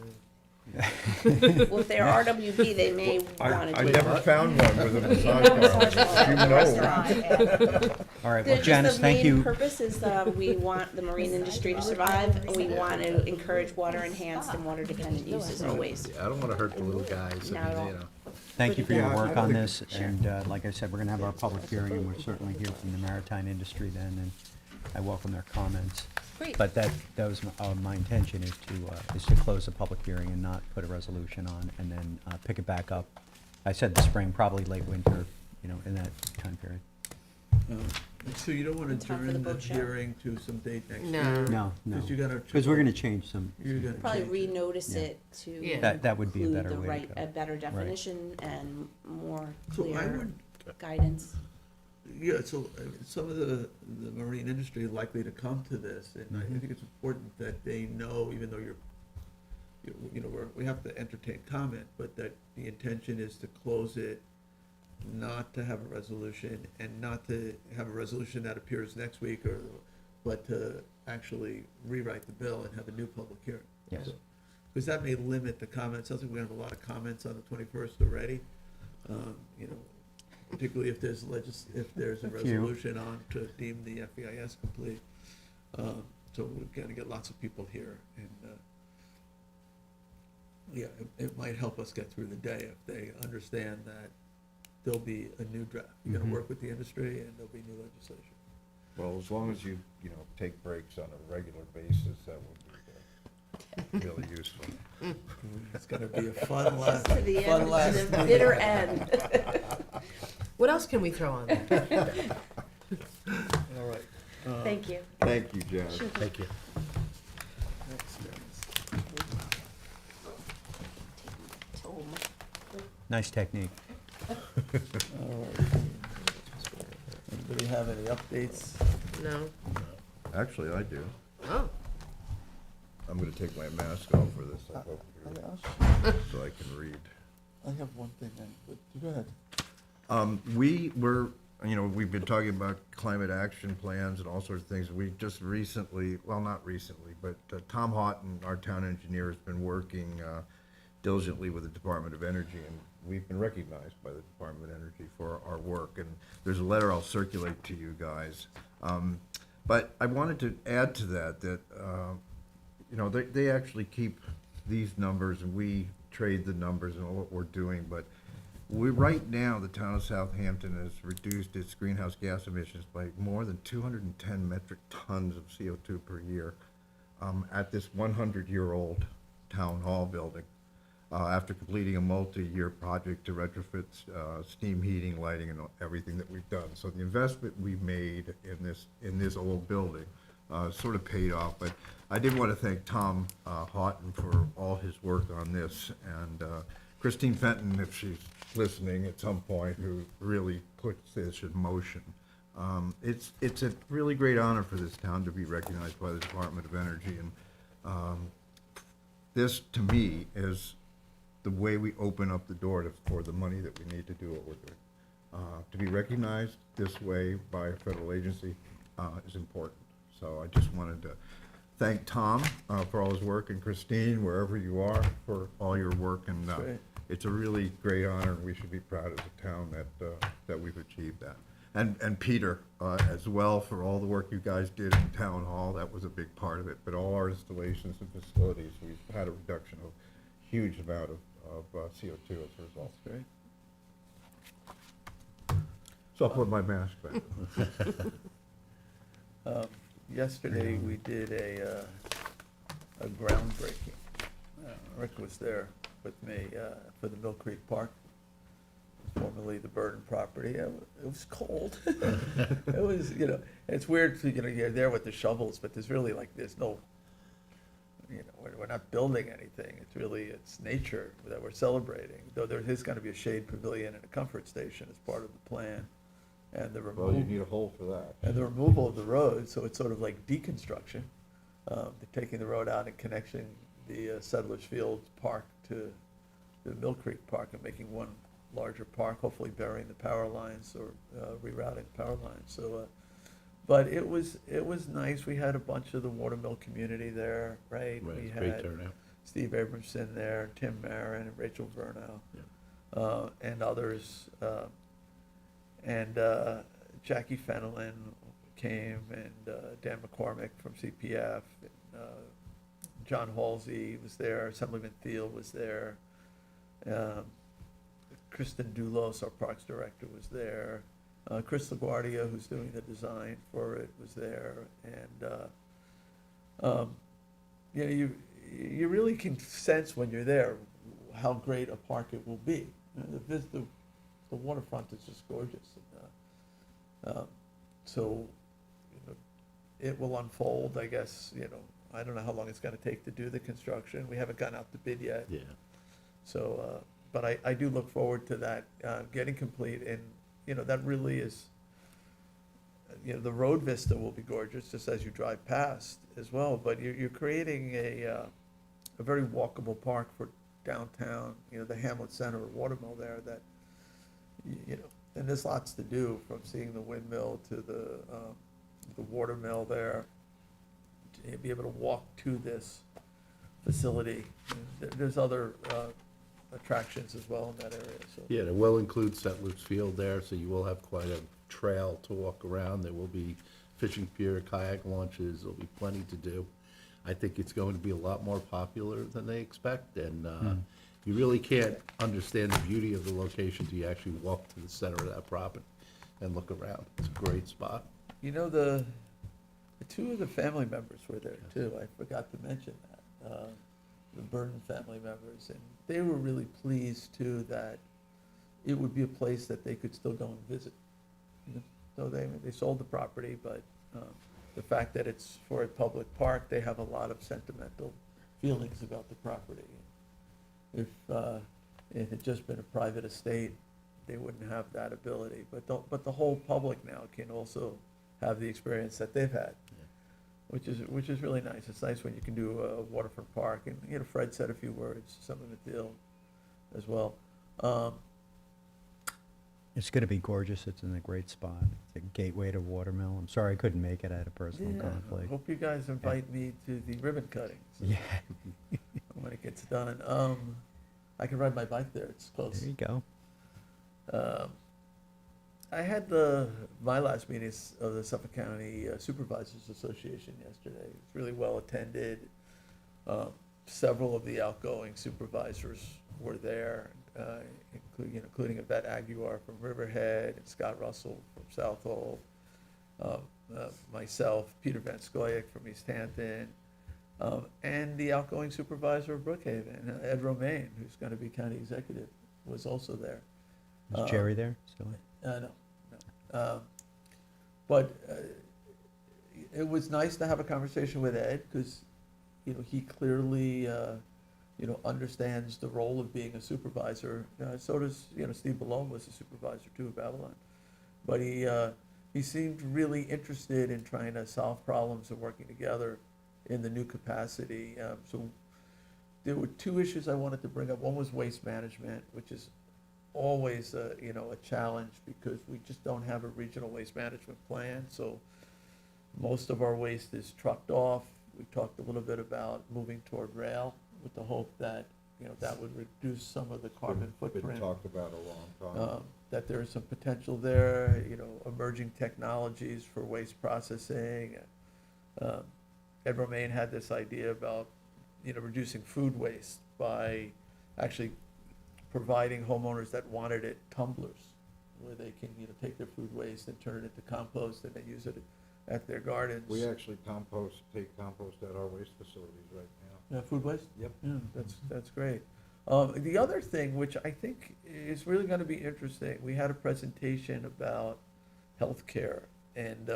Well, if they're RWB, they may wanna do. I never found one with a massage parlor. You know. All right, well, Just Janice, thank The main you. purpose is, we want the marine industry to survive, and we want to encourage water-enhanced and water-dependent uses always. I don't wanna hurt the little guys, Not at all. Thank you for your Yeah, I work on think- this. And like I said, we're going to have our public hearing, and we'll certainly hear from the maritime industry then, and I welcome their comments. Great. But that was my intention, is to close the public hearing and not put a resolution on, and then pick it back up. I said the spring, probably late winter, you know, in that time period. So you don't want In to time for the adjourn the boat show. hearing to some date next No. year? No, no. Because you're gonna. Because we're gonna change some. You're gonna Probably change it. renotice Yeah. it to Yeah. That would be a include better the way to right, go. a better definition and more So I clear would, guidance. yeah, so some of the marine industry are likely to come to this, and I Mhm. think it's important that they know, even though you know, we have to entertain comment, but that the intention is to close it, not to have a resolution, and not to have a resolution that appears next week, but to actually rewrite the bill and have a new public hearing. Yes. Because that may limit the comments. Sounds like we're gonna have a lot of comments on the 21st already. You know, particularly if there's if there's a A few. resolution on to deem the FEIS complete. So we're gonna get lots of people here, and, yeah, it might help us get through the day if they understand that there'll be a new draft. You're gonna Mhm. work with the industry, and there'll be new legislation. Well, as long as you take breaks on a regular basis, that would be really useful. It's gonna be a fun last, To the fun end, last to the meeting. bitter end. What else can we throw on there? All right. Thank you. Thank you, Janice. Thank you. Next is- Nice technique. All right. Anybody have any updates? No? Actually, I do. Oh, I'm gonna take my mask off for this, I hope so I can read. I have one thing then, but go ahead. We've been talking about climate action plans and all sorts of things. We just recently, well, not recently, but Tom Houghton, our town engineer, has been working diligently with the Department of Energy, and we've been recognized by the Department of Energy for our work. And there's a letter I'll circulate to you guys. But I wanted to add to that, they actually keep these numbers, and we trade the numbers and what we're doing, but right now, the town of Southampton has reduced its greenhouse gas emissions by more than 210 metric tons of CO2 per year at this 100-year-old town hall building, after completing a multi-year project to retrofit steam heating, lighting, and everything that we've done. So the investment we made in this old building sort of paid off. But I did want to thank Tom Houghton for all his work on this, and Christine Fenton, if she's listening at some point, who really puts this in motion. It's a really great honor for this town to be recognized by the Department of Energy, and this, to me, is the way we open up the door for the money that we need to do what we're doing. To be recognized this way by a federal agency is important. So I just wanted to thank Tom for all his work, and Christine, wherever you are, for all your work. And Great. it's a really great honor, and we should be proud as a town that we've achieved that. And Peter, as well, for all the work you guys did in Town Hall. That was a big part of it. But all our installations and facilities, we've had a reduction of huge amount of CO2 as a result. Great. So I'll put my mask back. Yesterday, we did a groundbreaking. Rick was there with me for the Mill Creek Park, formerly the Burden property. It was cold. It was, it's weird, you're there with the shovels, but there's really there's no, we're not building anything. It's nature that we're celebrating. Though there is going to be a shade pavilion and a comfort station as part of the plan. And the Well, you need a hole for that. and the removal of the road, so it's sort of like deconstruction. They're taking the road out and connecting the Settlers Field Park to the Mill Creek Park and making one larger park, hopefully burying the power lines or rerouting power lines. So, but it was nice. We had a bunch of the Watermill community there, right? We great had turnout. Steve Abramson there, Tim Marin, and Rachel Vernow, and others. And Jackie Fenelon came, and Dan McCormick from CPF, and, John Halsey was there, Assemblyman Thiel was there, Kristen Doulos, our Parks Director, was there, Chris LaGuardia, who's doing the design for it, was there, and you really can sense when you're there how great a park it will be. The waterfront is just gorgeous. So, you know, it will unfold, I guess, you know, I don't know how long it's gonna take to do the construction. We haven't gotten out the bid yet. Yeah. So, but I do look forward to that, getting complete, and, you know, that really is, you know, the road vista will be gorgeous, just as you drive past as well, but you're creating a very walkable park for downtown, you know, the Hamlet Center or Watermill there, that, you know, and there's lots to do, from seeing the windmill to the watermill there, to be able to walk to this facility. There's other attractions as well in that area, so. Yeah, it will include Settlers Field there, so you will have quite a trail to walk around. There will be fishing pier, kayak launches, there'll be plenty to do. I think it's going to be a lot more popular than they expect, and you really can't understand the beauty of the location till you actually walk to the center of that property and look around. It's a great spot. You know, the two of the family members were there too, I forgot to mention that, the Burton family members, and they were really pleased too that it would be a place that they could still go and visit. You know, so they sold the property, but the fact that it's for a public park, they have a lot of sentimental feelings about the property. If it had just been a private estate, they wouldn't have that ability, but the whole public now can also have the experience that they've had, which is really nice. It's nice when you can do a waterfront park, and, you know, Fred said a few words, some of it deal as well. It's gonna be gorgeous. It's in a great spot. It's a gateway to Watermill. I'm sorry I couldn't make it. I had a personal Yeah, I conflict. hope you guys invite me to the ribbon cutting, so Yeah, when it gets done. I can ride my bike there, it's close. there you go. I had my last meeting of the Suffolk County Supervisors Association yesterday. It was really well attended. Several of the outgoing supervisors were there, including Yvette Aguiar from Riverhead, and Scott Russell from Southhold, myself, Peter Van Scoyac from East Hampton, and the outgoing supervisor of Brookhaven, Ed Romaine, who's going to be county executive, was also there. Is Jerry there still? No. But it was nice to have a conversation with Ed, because, you know, he clearly, you know, understands the role of being a supervisor. So does, you know, Steve Malone was a supervisor too of Babylon. But he seemed really interested in trying to solve problems and working together in the new capacity. So there were two issues I wanted to bring up. One was waste management, which is always a challenge, because we just don't have a regional waste management plan. So most of our waste is trucked off. We talked a little bit about moving toward rail, with the hope that, you know, that would reduce some of the carbon footprint. Been talked about a long time. That there is some potential there, you know, emerging technologies for waste processing. Ed Romaine had this idea about, you know, reducing food waste by actually providing homeowners that wanted it tumblers, where they can, you know, take their food waste and turn it into compost, and they use it at their gardens. We actually take compost at our waste facilities right now. Food waste? Yep. Yeah, that's great. The other thing, which I think is really gonna be interesting, we had a presentation about healthcare, and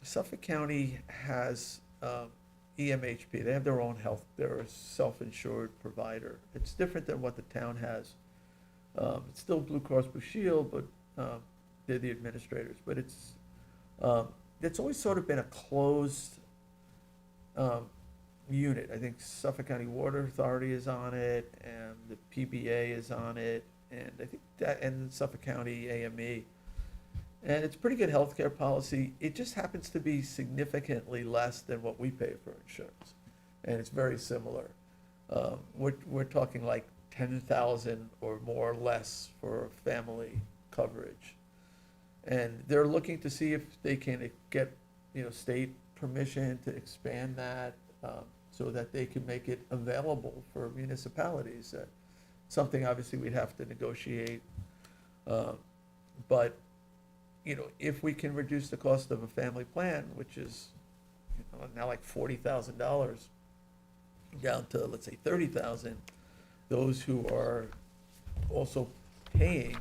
Suffolk County has EMHP. They have their own health, they're a self-insured provider. It's different than what the town has. It's still Blue Cross Blue Shield, but they're the administrators. But it's always sort of been a closed unit. I think Suffolk County Water Authority is on it, and the PBA is on it, and I think that, and Suffolk County AME. And it's pretty good healthcare policy. It just happens to be significantly less than what we pay for insurance, and it's very similar. We're talking like 10,000 or more less for family coverage, and they're looking to see if they can get, you know, state permission to expand that, so that they can make it available for municipalities. Something obviously we'd have to negotiate, but, you know, if we can reduce the cost of a family plan, which is, you know, now like $40,000, down to, let's say, 30,000, those who are also paying,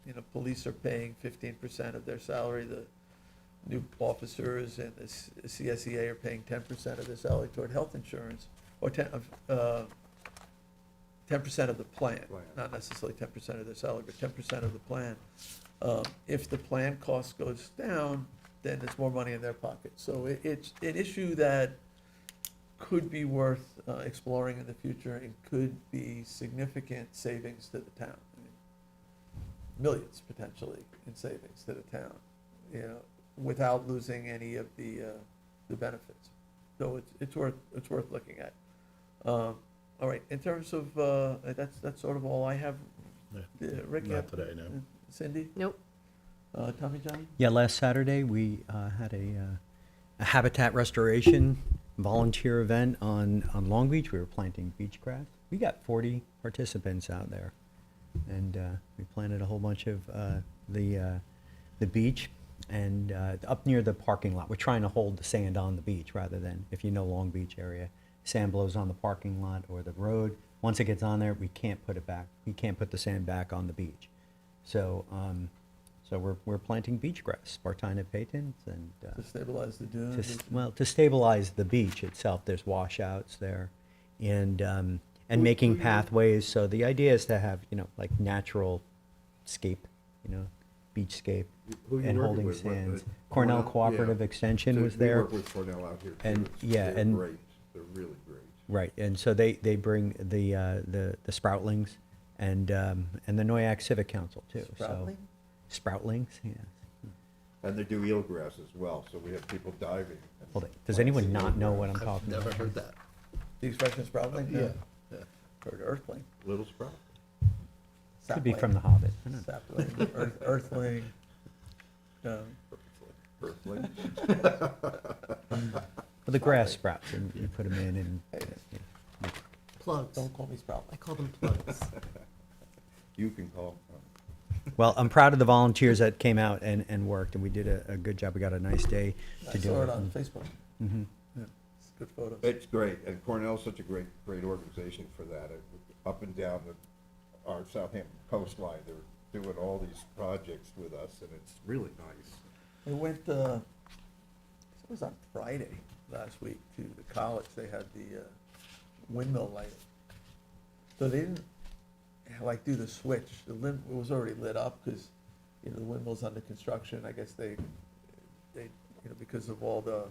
you know, police are paying 15% of their salary, the new officers and the CSEA are paying 10% of their salary toward health insurance, or 10% of the plan, not necessarily 10% of their salary, but 10% of the plan. If the plan cost goes down, then there's more money in their pocket. So it's an issue that could be worth exploring in the future and could be significant savings to the town. I mean, millions potentially in savings to the town, you know, without losing any of the benefits. So it's worth looking at. All right, in terms of, that's sort of all I have. Rick, you Not have- today, no. Cindy? Nope. Tommy John? Yeah, last Saturday, we had a habitat restoration volunteer event on Long Beach. We were planting beach grass. We got 40 participants out there. And we planted a whole bunch of the beach and up near the parking lot. We're trying to hold the sand on the beach rather than, if you know Long Beach area, sand blows on the parking lot or the road. Once it gets on there, we can't put it back. We can't put the sand back on the beach. So we're planting beach grass, Spartina patens, and To stabilize the dunes? to stabilize the beach itself. There's washouts there, and making pathways. So the idea is to have, you know, like natural scape, you know, beachscape, Who you and working holding with? What, sands. the- Cornell Cornell? Cooperative Yeah. Extension So was we there. work with Cornell out here too. And- It's- yeah, they're and- great. They're really great. Right, and so they bring the sproutlings and the Noyak Civic Council too. Sproutling? So, sproutlings, yes. And they do eelgrass as well, so we have people diving. and Well, does anyone planting not know eelgrass. what I'm talking about? Never heard that. The expression sproutling? Yeah. Heard earthling. Little sprout. Could be Sapling. from The Hobbit. I don't know. Sapling, earthling. Earthling. Well, the grass sprouts, and you put them in, and Plugs. Don't call me sproutling. I call them plugs. You can call. well, I'm proud of the volunteers that came out and worked, and we did a good job. We got a nice day I to do saw it. it on Facebook. Mhm. Yeah, it's good photos. It's great, and Cornell's such a great organization for that. Up and down our Southampton coastline, they're doing all these projects with us, and it's really nice. We went, it was on Friday last week to the college. They had the windmill lighting. So they didn't like do the switch. The limb was already lit up because, you know, the windmill's under construction. I guess they, you know, because of all the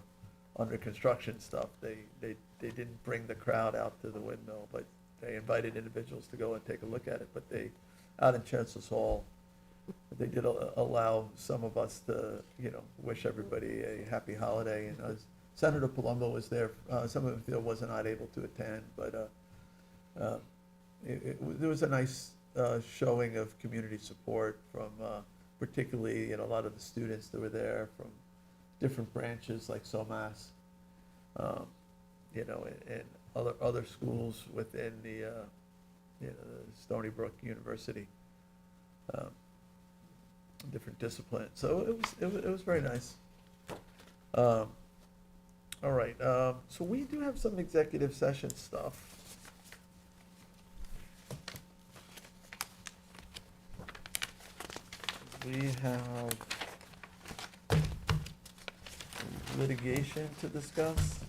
under construction stuff, they didn't bring the crowd out to the windmill, but they invited individuals to go and take a look at it. But they, out in Chancellor's Hall, they did allow some of us to, you know, wish everybody a happy holiday. And Senator Palumbo was there. Some of them was not able to attend, but there was a nice showing of community support from particularly, you know, a lot of the students that were there from different branches like SOMAS, you know, and other schools within the, you know, the Stony Brook University. Different disciplines. So it was very nice. All right, so we do have some executive session stuff. We have litigation to discuss.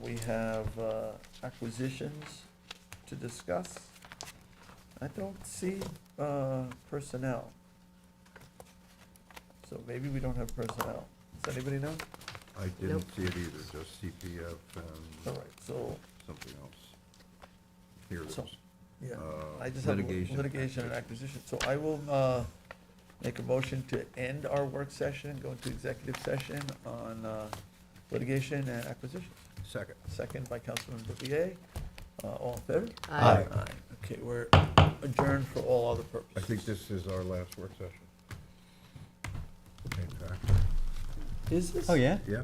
We have acquisitions to discuss. I don't see personnel. So maybe we don't have personnel. Does anybody know? I didn't Nope. see it either, just CPF All and right, so, something else. Here it is. So- yeah, I just have litigation and acquisition. So I will make a motion to end our work session and go into executive session on litigation and acquisition. Second. Second by Councilman Bouvier. All in favor? Aye. Okay, we're adjourned for all other I purposes. think this is our last work session. In fact, Is this? Oh, yeah? yeah.